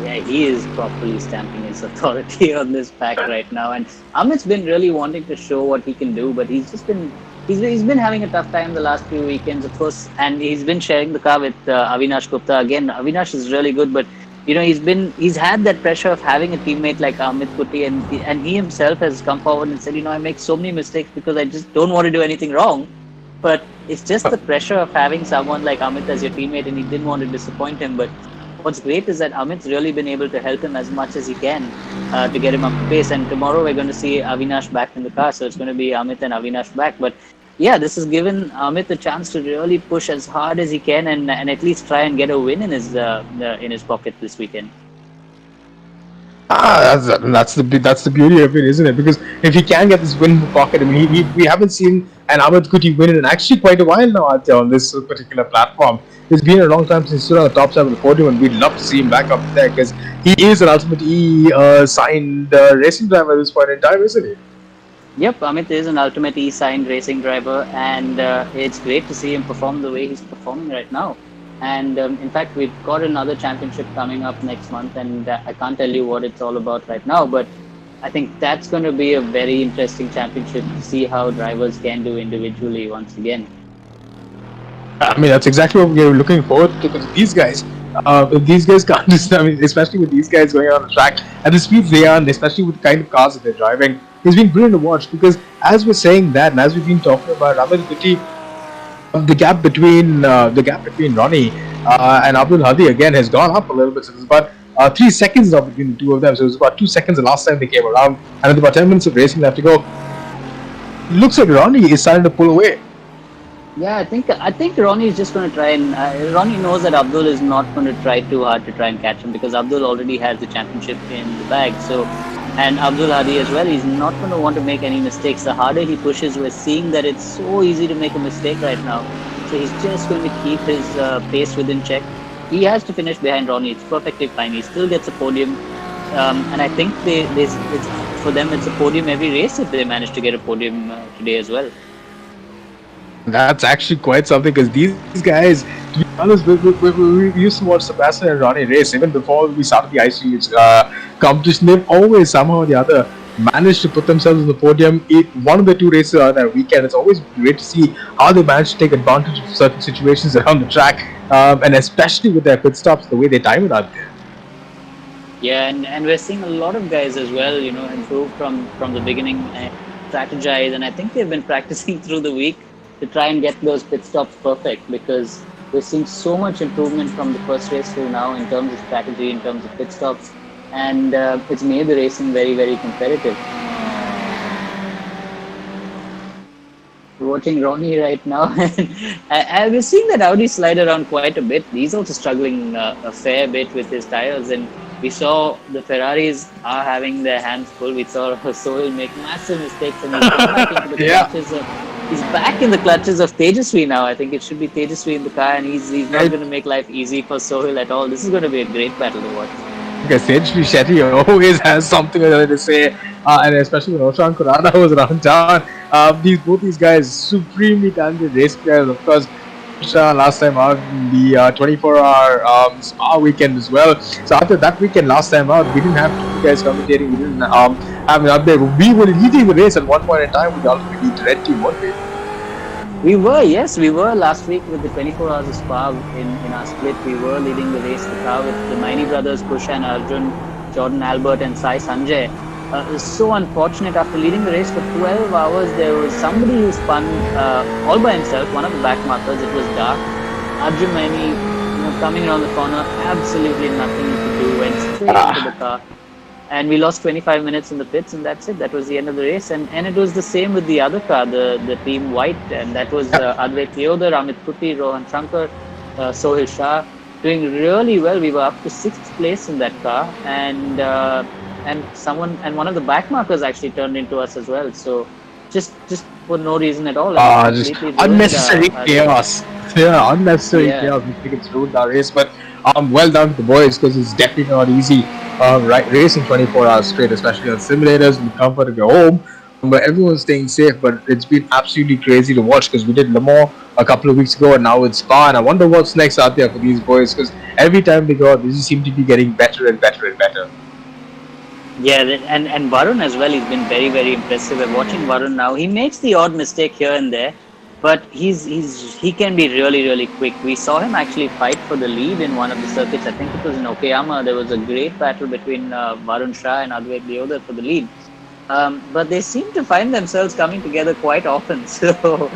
Yeah, he is properly stamping his authority on this pack right now. And Amit's been really wanting to show what he can do, but he's been having a tough time the last few weekends, of course. And he's been sharing the car with Avinash Gupta again. Avinash is really good, but he's had that pressure of having a teammate like Amit Kuti, and he himself has come forward and said, I make so many mistakes because I just don't want to do anything wrong. But it's just the pressure of having someone like Amit as your teammate, and he didn't want to disappoint him. But what's great is that Amit's really been able to help him as much as he can to get him up to pace. And tomorrow we're going to see Avinash back in the car, so it's going to be Amit and Avinash back. But yeah, this has given Amit a chance to really push as hard as he can and at least try and get a win in his pocket this weekend. That's the beauty of it, isn't it? Because if he can get this win in the pocket, I mean, we haven't seen an Amit Kuti win in actually quite a while now on this particular platform. It's been a long time since he stood on the top side of the podium, and we'd love to see him back up there because he is an UltimateE signed racing driver at this point in time, isn't he? Yep, Amit is an UltimateE signed racing driver, and it's great to see him perform the way he's performing right now. And in fact, we've got another championship coming up next month, and I can't tell you what it's all about right now, but I think that's going to be a very interesting championship to see how drivers can do individually once again. I mean, that's exactly what we're looking forward to, because these guys can't just, I mean, especially with these guys going on the track at the speeds they are, and especially with the kind of cars that they're driving, it's been brilliant to watch. Because as we're saying that, and as we've been talking about Amit Kuti, the gap between Ronnie and Abdul Hadi again has gone up a little bit. So it's about 3 seconds now between the two of them. So it was about 2 seconds the last time they came around, and with about 10 minutes of racing left to go, it looks like Ronnie is starting to pull away. Yeah, I think Ronnie is just going to try and Ronnie knows that Abdul is not going to try too hard to try and catch him, because Abdul already has the championship in the bag. So, and Abdul Hadi as well, he's not going to want to make any mistakes. The harder he pushes, we're seeing that it's so easy to make a mistake right now. So he's just going to keep his pace within check. He has to finish behind Ronnie. It's perfectly fine. He still gets a podium, and I think for them it's a podium every race if they manage to get a podium today as well. That's actually quite something, because these guys, to be honest, we used to watch Sebastian and Ronnie race even before we started the iSuper competition. They've always somehow or the other managed to put themselves on the podium in one of the two races on that weekend. It's always great to see how they manage to take advantage of certain situations around the track, and especially with their pit stops, the way they time it out there. Yeah, and we're seeing a lot of guys as well, improve from the beginning, strategize, and I think they've been practicing through the week to try and get those pit stops perfect, because we're seeing so much improvement from the first race till now in terms of strategy, in terms of pit stops, and it's made the racing very, very competitive. We're watching Ronnie right now, and we're seeing that Audi slide around quite a bit. He's also struggling a fair bit with his tires, and we saw the Ferraris are having their hands full. We saw Sohail make massive mistakes, and he's back into the clutches. He's back in the clutches of Tejasvi now. I think it should be Tejasvi in the car, and he's not going to make life easy for Sohail at all. This is going to be a great battle to watch. Because Tejasvi Shetty always has something to say, and especially when Oshan Kurana was around town. Both these guys, supremely talented race players. Of course, last time out in the 24-hour Spa weekend as well. So after that weekend last time out, we didn't have two guys commentating. We didn't have an update. We were leading the race at one point in time with the UltimateE Red Team, weren't we? We were last week with the 24 hours of Spa in our split. We were leading the race, the car with the Maini brothers, Kusha and Arjun, Jordan Albert and Sai Sanjay. It was so unfortunate. After leading the race for 12 hours, there was somebody who spun all by himself, one of the back markers. It was dark. Arjun Maini, coming around the corner, absolutely nothing he could do, went straight into the car. And we lost 25 minutes in the pits, and that's it. That was the end of the race. And it was the same with the other car, the team white, and that was Advait Theodor, Amit Kuti, Rohan Shankar, Sohail Shah, doing really well. We were up to 6th place in that car, and one of the back markers actually turned into us as well. So just for no reason at all. Just unnecessary chaos. Yeah, unnecessary chaos. We think it's ruined our race, but well done to the boys, because it's definitely not easy racing 24 hours straight, especially on simulators in the comfort of your home but everyone's staying safe. But it's been absolutely crazy to watch because we did Le Mans a couple of weeks ago, and now it's Spa. And I wonder what's next out there for these boys because every time they go out, they just seem to be getting better and better and better. Yeah, and Varun as well. He's been very very impressive. We're watching Varun now. He makes the odd mistake here and there, but he can be really really quick. We saw him actually fight for the lead in one of the circuits. I think it was in Okayama. There was a great battle between Varun Shah and Advait Deodar for the lead. But they seem to find themselves coming together quite often. So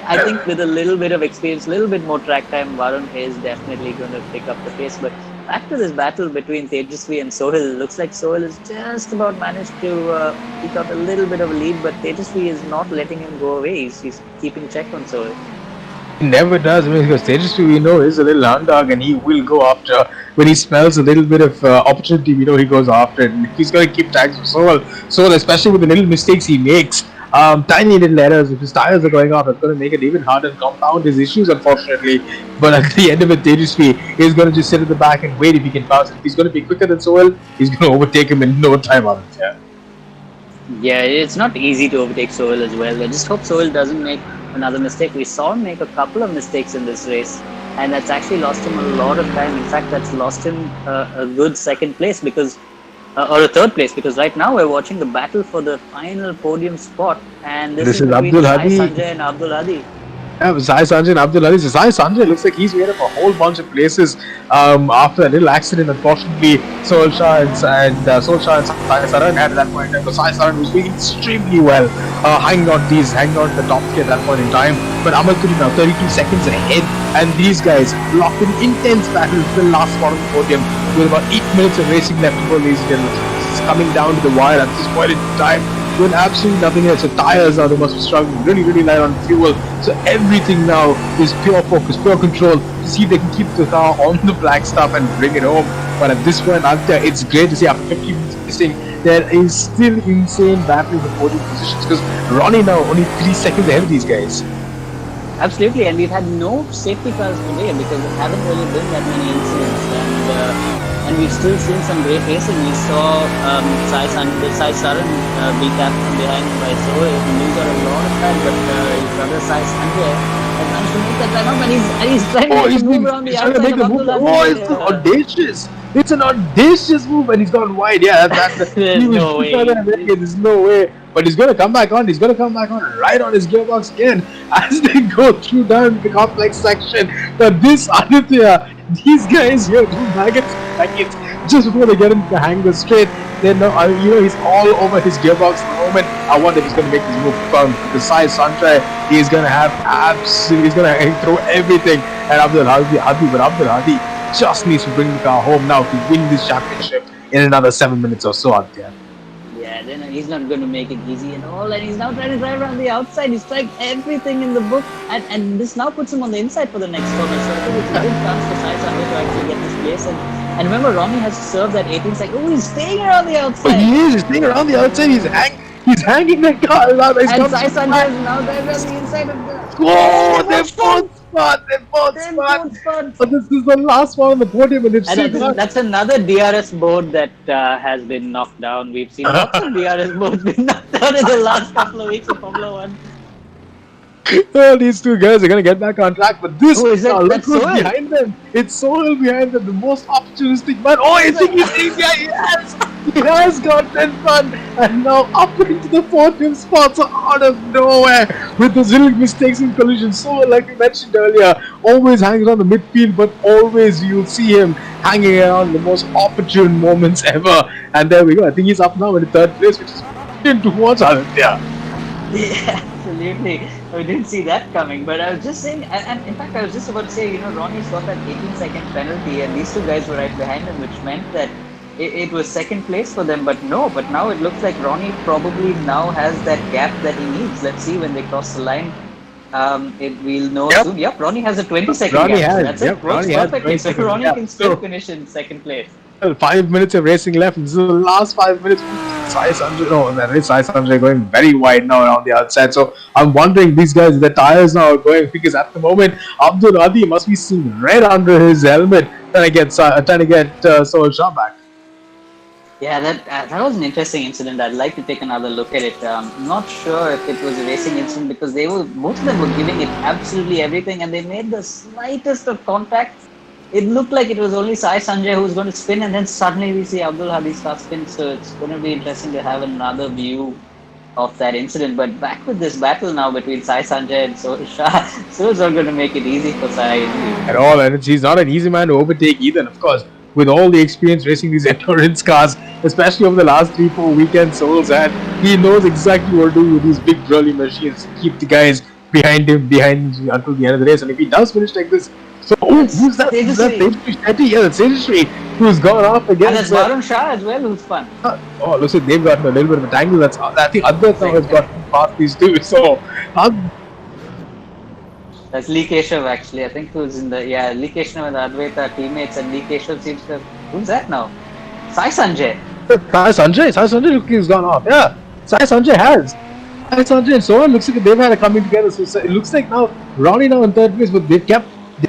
I think with a little bit of experience, a little bit more track time, Varun is definitely going to pick up the pace. But back to this battle between Tejasvi and Sohil, looks like Sohil has just about managed to pick up a little bit of a lead, but Tejasvi is not letting him go away. He's keeping check on Sohil. He never does. I mean, because Tejasvi, we know, is a little hound dog, and he will go after when he smells a little bit of opportunity. We know he goes after it. And he's going to keep tags for Sohil, especially with the little mistakes he makes. Tiny little errors. If his tires are going off, it's going to make it even harder and compound his issues, unfortunately. But at the end of it, Tejasvi is going to just sit at the back and wait if he can pass it. If he's going to be quicker than Sohil, he's going to overtake him in no time on it. Yeah. Yeah, it's not easy to overtake Sohil as well. I just hope Sohil doesn't make another mistake. We saw him make a couple of mistakes in this race, and that's actually lost him a lot of time. In fact, that's lost him a good second place because, or a third place, because right now we're watching the battle for the final podium spot, and this is between Abdul Sai Hadi. Sanjay and Abdul Hadi. Yeah, Sai Sanjay and Abdul Hadi. Sai Sanjay looks like he's made up a whole bunch of places after a little accident. Unfortunately, Sohil Shah and Sai Saran had at that point in time. Sai Saran was doing extremely well, hanging on the top tier at that point in time. But Amal Kuri now 32 seconds ahead, and these guys locked in intense battle for the last spot of the podium with about 8 minutes of racing left to go, ladies and gentlemen. It's coming down to the wire at this point in time. With absolutely nothing else. So tires now, they must be struggling really, really light on fuel. So everything now is pure focus, pure control to see if they can keep the car on the black stuff and bring it home. But at this point, it's great to see after 50 minutes racing, there is still insane battle in the podium positions because Ronnie now only 3 seconds ahead of these guys. Absolutely, and we've had no safety cars today because there haven't really been that many incidents, and we've still seen some great racing. We saw Sai Saran be tapped from behind by Sohil and lose out a lot of time, but his brother Sai Sanjay has managed to make that time up, and he's trying to move around the outside of Abdul Hadi. Oh, it's audacious! It's an audacious move, and he's gone wide. Yeah, There's no way. There's no way. But he's going to come back on. He's going to come back on right on his gearbox again as they go through down the complex section. But this Aditya, these guys here do seconds just before they get into the hanger straight. Then he's all over his gearbox at the moment. I wonder if he's going to make this move from the Sai Sanjay. He's going to have he's going to throw everything at Abdul Hadi. But Abdul Hadi just needs to bring the car home now to win this championship in another 7 minutes or so, Aditya. Yeah, then he's not going to make it easy at all, and he's now trying to drive around the outside. He's tried everything in the book, and this now puts him on the inside for the next corner. So I think it's a good chance for Sai Sanjay to actually get this place. And remember, Ronnie has served that 18 seconds. Oh, he's staying around the outside. But he is. He's staying around the outside. He's hanging that car around. And Sai Sanjay is now driving around the inside of the... Oh, they're fourth spot. But this is the last one on the podium, and that's another DRS board that has been knocked down. We've seen lots of DRS boards been knocked down in the last couple of weeks of Formula One. Well, these two guys are going to get back on track, but this look who's behind them. It's Sohil behind them, the most opportunistic man. Oh, I think he has gotten fun, and now up into the podium spots out of nowhere with those little mistakes in collisions. So, like we mentioned earlier, always hangs around the midfield, but always you'll see him hanging around the most opportune moments ever. And there we go. I think he's up now in the third place, which is brilliant to watch, Aditya. Yeah, absolutely. We didn't see that coming, but I was just saying, and in fact I was just about to say, Ronnie's got that 18-second penalty, and these two guys were right behind him, which meant that it was second place for them, but now it looks like Ronnie probably now has that gap that he needs. Let's see when they cross the line. We'll know soon. Yep, Ronnie has a 20-second gap. That's it. Works perfectly. So Ronnie can still finish in second place. 5 minutes of racing left. This is the last 5 minutes. Sai Sanjay going very wide now around the outside. So I'm wondering, these guys, the tires now are going, because at the moment Abdul Hadi must be seeing red under his helmet trying to get Sohil Shah back. Yeah, that was an interesting incident. I'd like to take another look at it. I'm not sure if it was a racing incident because they were both of them were giving it absolutely everything, and they made the slightest of contact. It looked like it was only Sai Sanjay who was going to spin, and then suddenly we see Abdul Hadi start spin. So it's going to be interesting to have another view of that incident. But back with this battle now between Sai Sanjay and Sohil Shah, Sohil's not going to make it easy for Sai indeed. At all, and he's not an easy man to overtake either. And of course, with all the experience racing these endurance cars, especially over the last 3-4 weekends, Souls had, he knows exactly what to do with these big burly machines to keep the guys behind until the end of the race. And if he does finish like this, so who's that? Who's that? Tejasvi Shetty? Yeah, that's Tejasvi who's gone off again. And there's Varun Shah as well, who's fun. Oh, looks like they've gotten a little bit of a tangle. That's I think Advait now has gotten past these two. So that's Lee Keshav actually. I think who's in the Lee Keshav and Advait teammates, and Lee Keshav seems to who's that now? Sai Sanjay. Sai Sanjay looks like he's gone off. Yeah, Sai Sanjay has. Sai Sanjay and Sohan looks like they've had a coming together. So it looks like now Ronnie now in third place, but they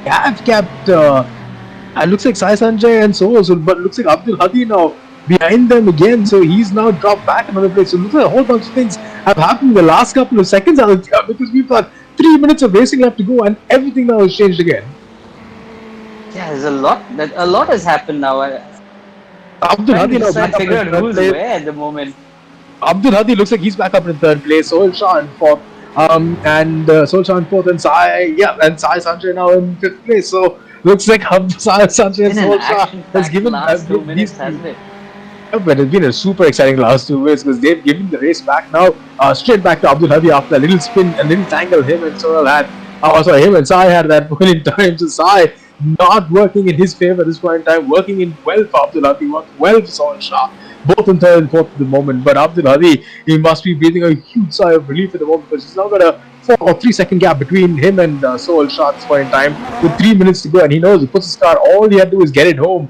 have kept. It looks like Sai Sanjay and Sohan, but it looks like Abdul Hadi now behind them again. So he's now dropped back another place. So it looks like a whole bunch of things have happened in the last couple of seconds, because we've got 3 minutes of racing left to go, and everything now has changed again. Yeah, there's a lot. A lot has happened now. Abdul Hadi now trying back to figure up out in who's third place. where at the moment. Abdul Hadi looks like he's back up in third place. Sohail Shah in fourth. And Sohail Shah in fourth, and Sai Sanjay now in fifth place. So looks like Sai Sanjay and Sohail Shah has given last 2 minutes, hasn't it? But it's been a super exciting last 2 minutes because they've given the race back now, straight back to Abdul Hadi after a little spin, a little tangle him and Sohail had. Him and Sai had that point in time. So Sai not working in his favor at this point in time, working in well for Abdul Hadi, worked well for Sohail Shah, both in third and fourth at the moment. But Abdul Hadi, he must be breathing a huge sigh of relief at the moment because he's now got a 4 or 3 second gap between him and Sohail Shah at this point in time with 3 minutes to go, and he knows he puts his car, all he had to do is get it home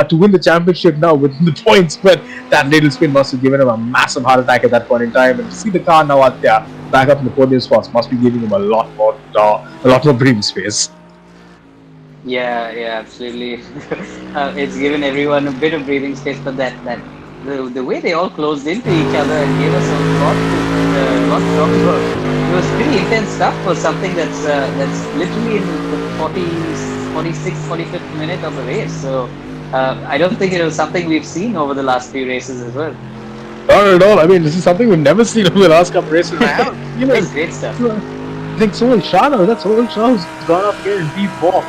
to win the championship now with the points. But that little spin must have given him a massive heart attack at that point in time, and to see the car now out there back up in the podium spots must be giving him a lot more breathing space. Yeah, absolutely. It's given everyone a bit of breathing space, but the way they all closed into each other and gave us a lot to talk about. It was pretty intense stuff for something that's literally in the 46th, 45th minute of the race. So I don't think it was something we've seen over the last few races as well. Not at all. I mean, this is something we've never seen over the last couple of races. It's great stuff. I think Sohail Shah now. That's Sohail Shah who's gone up again in P4.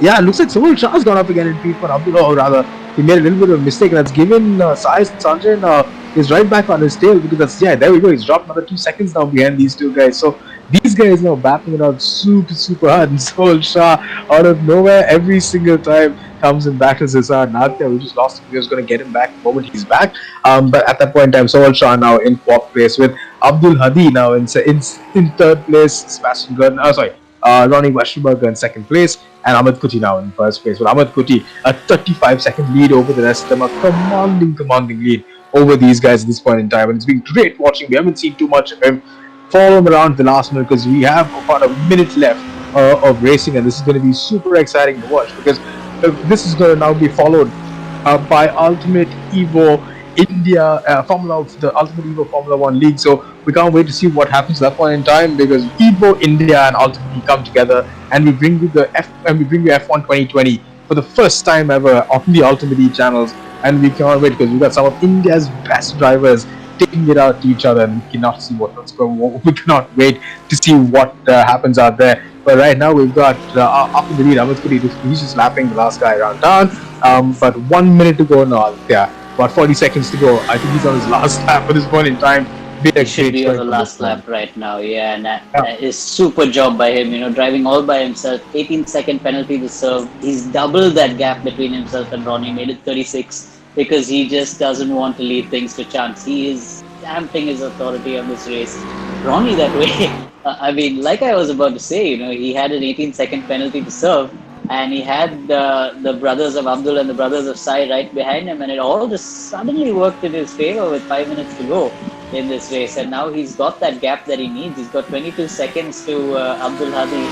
It looks like Sohail Shah's gone up again in P4. Or rather, he made a little bit of a mistake, and that's given Sai Sanjay is right back on his tail because there we go. He's dropped another 2 seconds now behind these two guys. So these guys now battling it out super hard, and Sohail Shah out of nowhere every single time comes and battles his Natya. We just lost him. We was going to get him back the moment he's back. But at that point in time, Sohail Shah now in fourth place with Abdul Hadi now in third place. Sebastian Gardner, Ronnie Westerberger in second place, and Amit Kuti now in first place. With Amit Kuti a 35-second lead over the rest of them, a commanding lead over these guys at this point in time. And it's been great watching. We haven't seen too much of him. Follow him around the last minute because we have about a minute left of racing, and this is going to be super exciting to watch because this is going to now be followed by Ultimate Evo India the Ultimate Evo Formula 1 League. So we can't wait to see what happens at that point in time because Evo India and Ultimate come together, and we bring you F1 2020 for the first time ever on the Ultimate E channels. And we cannot wait because we've got some of India's best drivers taking it out to each other, and we cannot wait to see what happens out there. But right now we've got up in the lead Amit Kuti. He's just lapping the last guy around town. But 1 minute to go now. About 40 seconds to go. I think he's on his last lap at this point in time. He should be on the last lap right now. Yeah, and that is super job by him. Driving all by himself. 18-second penalty to serve. He's doubled that gap between himself and Ronnie. Made it 36 because he just doesn't want to leave things to chance. He is stamping his authority on this race. Ronnie that way. Like I was about to say, he had an 18-second penalty to serve. And he had the brothers of Abdul and the brothers of Sai right behind him, and it all just suddenly worked in his favor with 5 minutes to go in this race. And now he's got that gap that he needs. He's got 22 seconds to Abdul Hadi,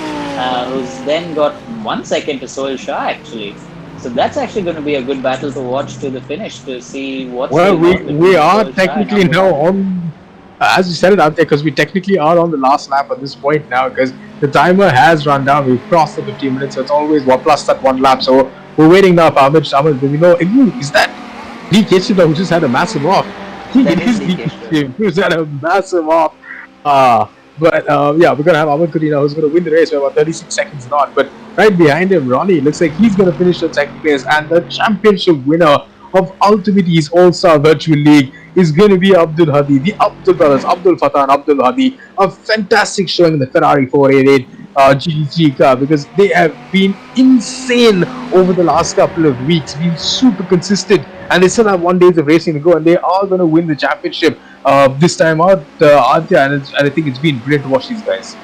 who's then got 1 second to Sohail Shah actually. So that's actually going to be a good battle to watch to the finish to see what's Well, going we on we between are Solskjaer and technically Abu now Dhabi. on, as you said it out there, because we technically are on the last lap at this point now, because the timer has run down. We've crossed the 15 minutes, so it's always one plus that one lap. So we're waiting now for Ahmed. Ahmed, do we know? Is that DK who just had a massive off? I think That it is is DK. DK who's had a massive off. But yeah, we're gonna have Ahmed Kudina who's gonna win the race by about 36 seconds not. But right behind him, Ronnie looks like he's gonna finish in second place, and the championship winner of UltimateE's All-Star Virtual League is going to be Abdul Hadi, the Abdul brothers, Abdul Fatah and Abdul Hadi. A fantastic showing in the Ferrari 488 GT3 car, because they have been insane over the last couple of weeks, been super consistent, and they still have 1 day of racing to go, and they are going to win the championship this time out, Aditya, and I think it's been brilliant to watch these guys.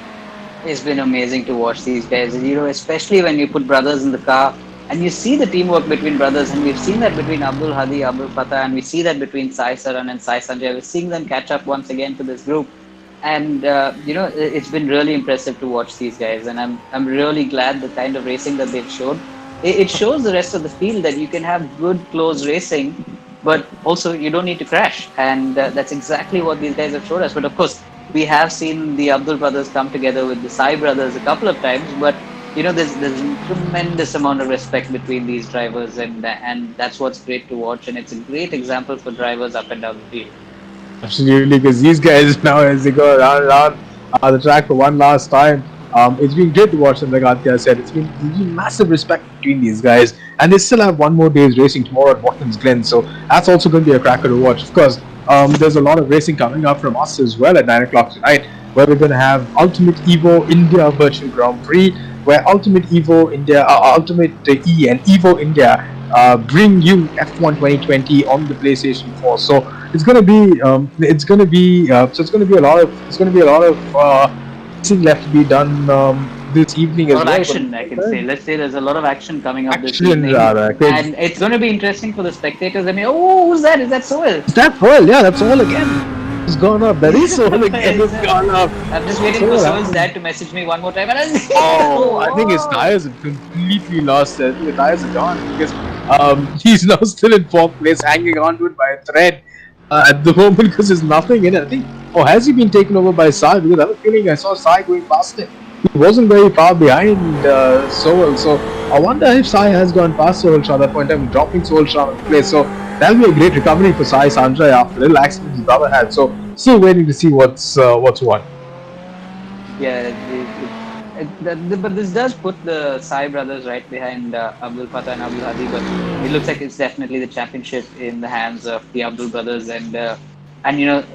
It's been amazing to watch these guys, especially when you put brothers in the car and you see the teamwork between brothers, and we've seen that between Abdul Hadi, Abdul Fatah, and we see that between Sai Saran and Sai Sanjay. We're seeing them catch up once again to this group, and it's been really impressive to watch these guys, and I'm really glad the kind of racing that they've showed. It shows the rest of the field that you can have good close racing, but also you don't need to crash, and that's exactly what these guys have showed us. But of course, we have seen the Abdul brothers come together with the Sai brothers a couple of times, but there's a tremendous amount of respect between these drivers, and that's what's great to watch, and it's a great example for drivers up and down the field. Absolutely, because these guys now, as they go around and around the track for one last time, it's been great to watch them. Like Aditya said, it's been massive respect between these guys, and they still have one more day's racing tomorrow at Watkins Glen, so that's also going to be a cracker to watch. Of course, there's a lot of racing coming up from us as well at 9 o'clock tonight, where we're going to have Ultimate Evo India Virtual Grand Prix, where Ultimate Evo India, Ultimate E, and Evo India bring you F1 2020 on the PlayStation 4. So it's going to be a lot of racing left to be done this evening A as lot of well. action, I can say. Let's say there's a lot of action coming up this Action, evening, rather. and it's going to be interesting for the spectators. I mean, oh, who's that? Is that Soil? Is that Pearl? Yeah, that's all again. It's gone up. That is all again. It's gone up. I'm just waiting for Soil's dad to message me one more time. Oh, I think his tires have completely lost it. I think the tires are gone because he's now still in fourth place, hanging on to it by a thread at the moment because there's nothing in it. I think, or has he been taken over by Sai? Because I have a feeling I saw Sai going past him. He wasn't very far behind Soul, so I wonder if Sai has gone past Soulshah at that point in time, dropping Soulshah in place. So that'll be a great recovery for Sai Sanjay after the little accident his brother had. So still waiting to see what's what. Yeah, but this does put the Sai brothers right behind Abdul Fatah and Abdul Hadi. But it looks like it's definitely the championship in the hands of the Abdul brothers, and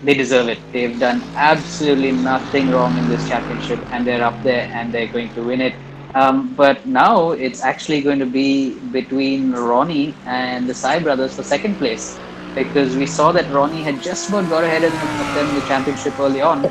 they deserve it. They've done absolutely nothing wrong in this championship, and they're up there, and they're going to win it. But now it's actually going to be between Ronnie and the Sai brothers for second place, because we saw that Ronnie had just about got ahead of them in the championship early on.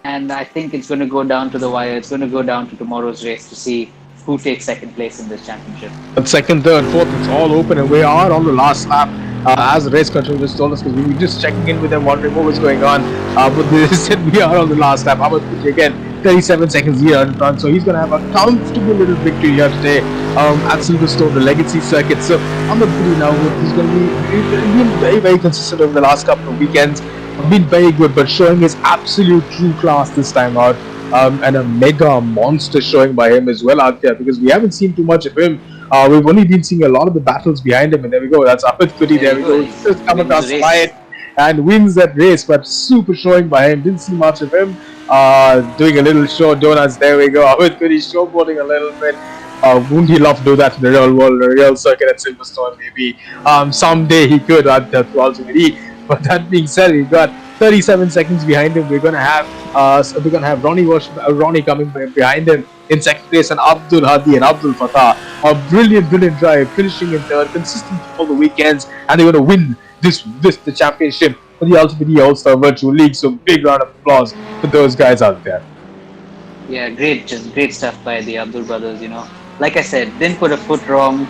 And I think it's going to go down to the wire. It's going to go down to tomorrow's race to see who takes second place in this championship. But second, third, fourth, it's all open, and we are on the last lap. As the race control just told us, because we were just checking in with them, wondering what was going on. But they said we are on the last lap. Ahmed Puji again, 37 seconds here in front, so he's going to have a comfortable little victory here today at Silverstone, the Legacy Circuit. So Ahmed Puji now, he's going to be very, very consistent over the last couple of weekends. Been very good, but showing his absolute true class this time out, and a mega monster showing by him as well out there, because we haven't seen too much of him. We've only been seeing a lot of the battles behind him, and there we go. That's Ahmed Kudi. There we go. He's just come across quiet and wins that race, but super showing by him. Didn't see much of him. Doing a little show donuts. There we go. Ahmed Kudi showboating a little bit. Wouldn't he love to do that in the real world, the real circuit at Silverstone? Maybe someday he could at that UltimateE. But that being said, we've got 37 seconds behind him. We're gonna have Ronnie coming behind him in second place, and Abdul Hadi and Abdul Fatah. A brilliant drive, finishing in third, consistent for the weekends, and they're gonna win the championship for the UltimateE All-Star Virtual League. So big round of applause for those guys out there. Yeah, just great stuff by the Abdul brothers. Like I said, didn't put a foot wrong.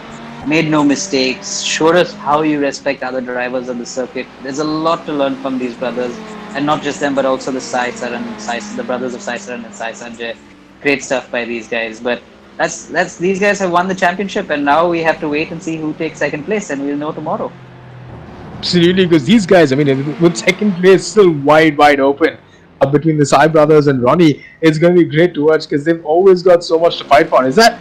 Made no mistakes, showed us how you respect other drivers on the circuit. There's a lot to learn from these brothers, and not just them, but also the Sai Saran, the brothers of Sai Saran and Sai Sanjay. Great stuff by these guys. But That's these guys have won the championship, and now we have to wait and see who takes second place, and we'll know tomorrow. Absolutely, because these guys, I mean, with second place still wide open between the Sai brothers and Ronnie, it's going to be great to watch because they've always got so much to fight for. Is that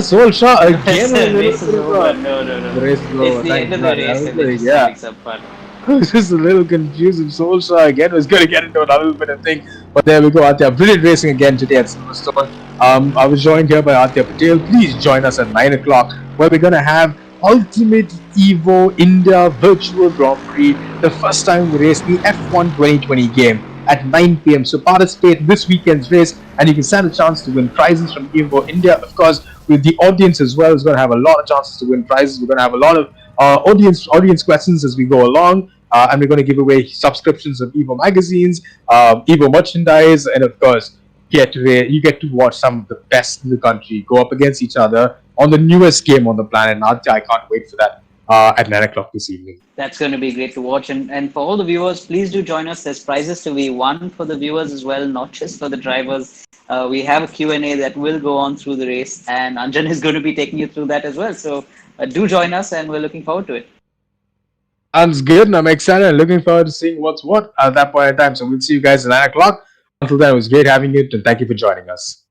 Soul Shah No, again? A the little race bit is of over. a No, no, the no. race is It's over. the end Thank of the God. I race, was and they're like, just yeah. having some fun. I was just a little confused if Soul Shah again was going to get into another bit of thing. But there we go, Atya. Brilliant racing again today at Silverstone. I was joined here by Atya Patel. Please join us at 9 o'clock where we're going to have Ultimate Evo India Virtual Grand Prix, the first time we race the F1 2020 game at 9 p.m. So participate in this weekend's race and you can stand a chance to win prizes from Evo India. Of course, with the audience as well, is going to have a lot of chances to win prizes. We're going to have a lot of audience questions as we go along. And we're going to give away subscriptions of Evo magazines, Evo merchandise, and of course, you get to watch some of the best in the country go up against each other on the newest game on the planet. Nadja, I can't wait for that at 9 o'clock this evening. That's going to be great to watch. And for all the viewers, please do join us. There's prizes to be won for the viewers as well, not just for the drivers. We have a Q&A that will go on through the race, and Anjan is going to be taking you through that as well. So do join us, and we're looking forward to it. Sounds good, and I'm excited and looking forward to seeing what's what at that point in time. So we'll see you guys at 9 o'clock. Until then, it was great having you, and thank you for joining us.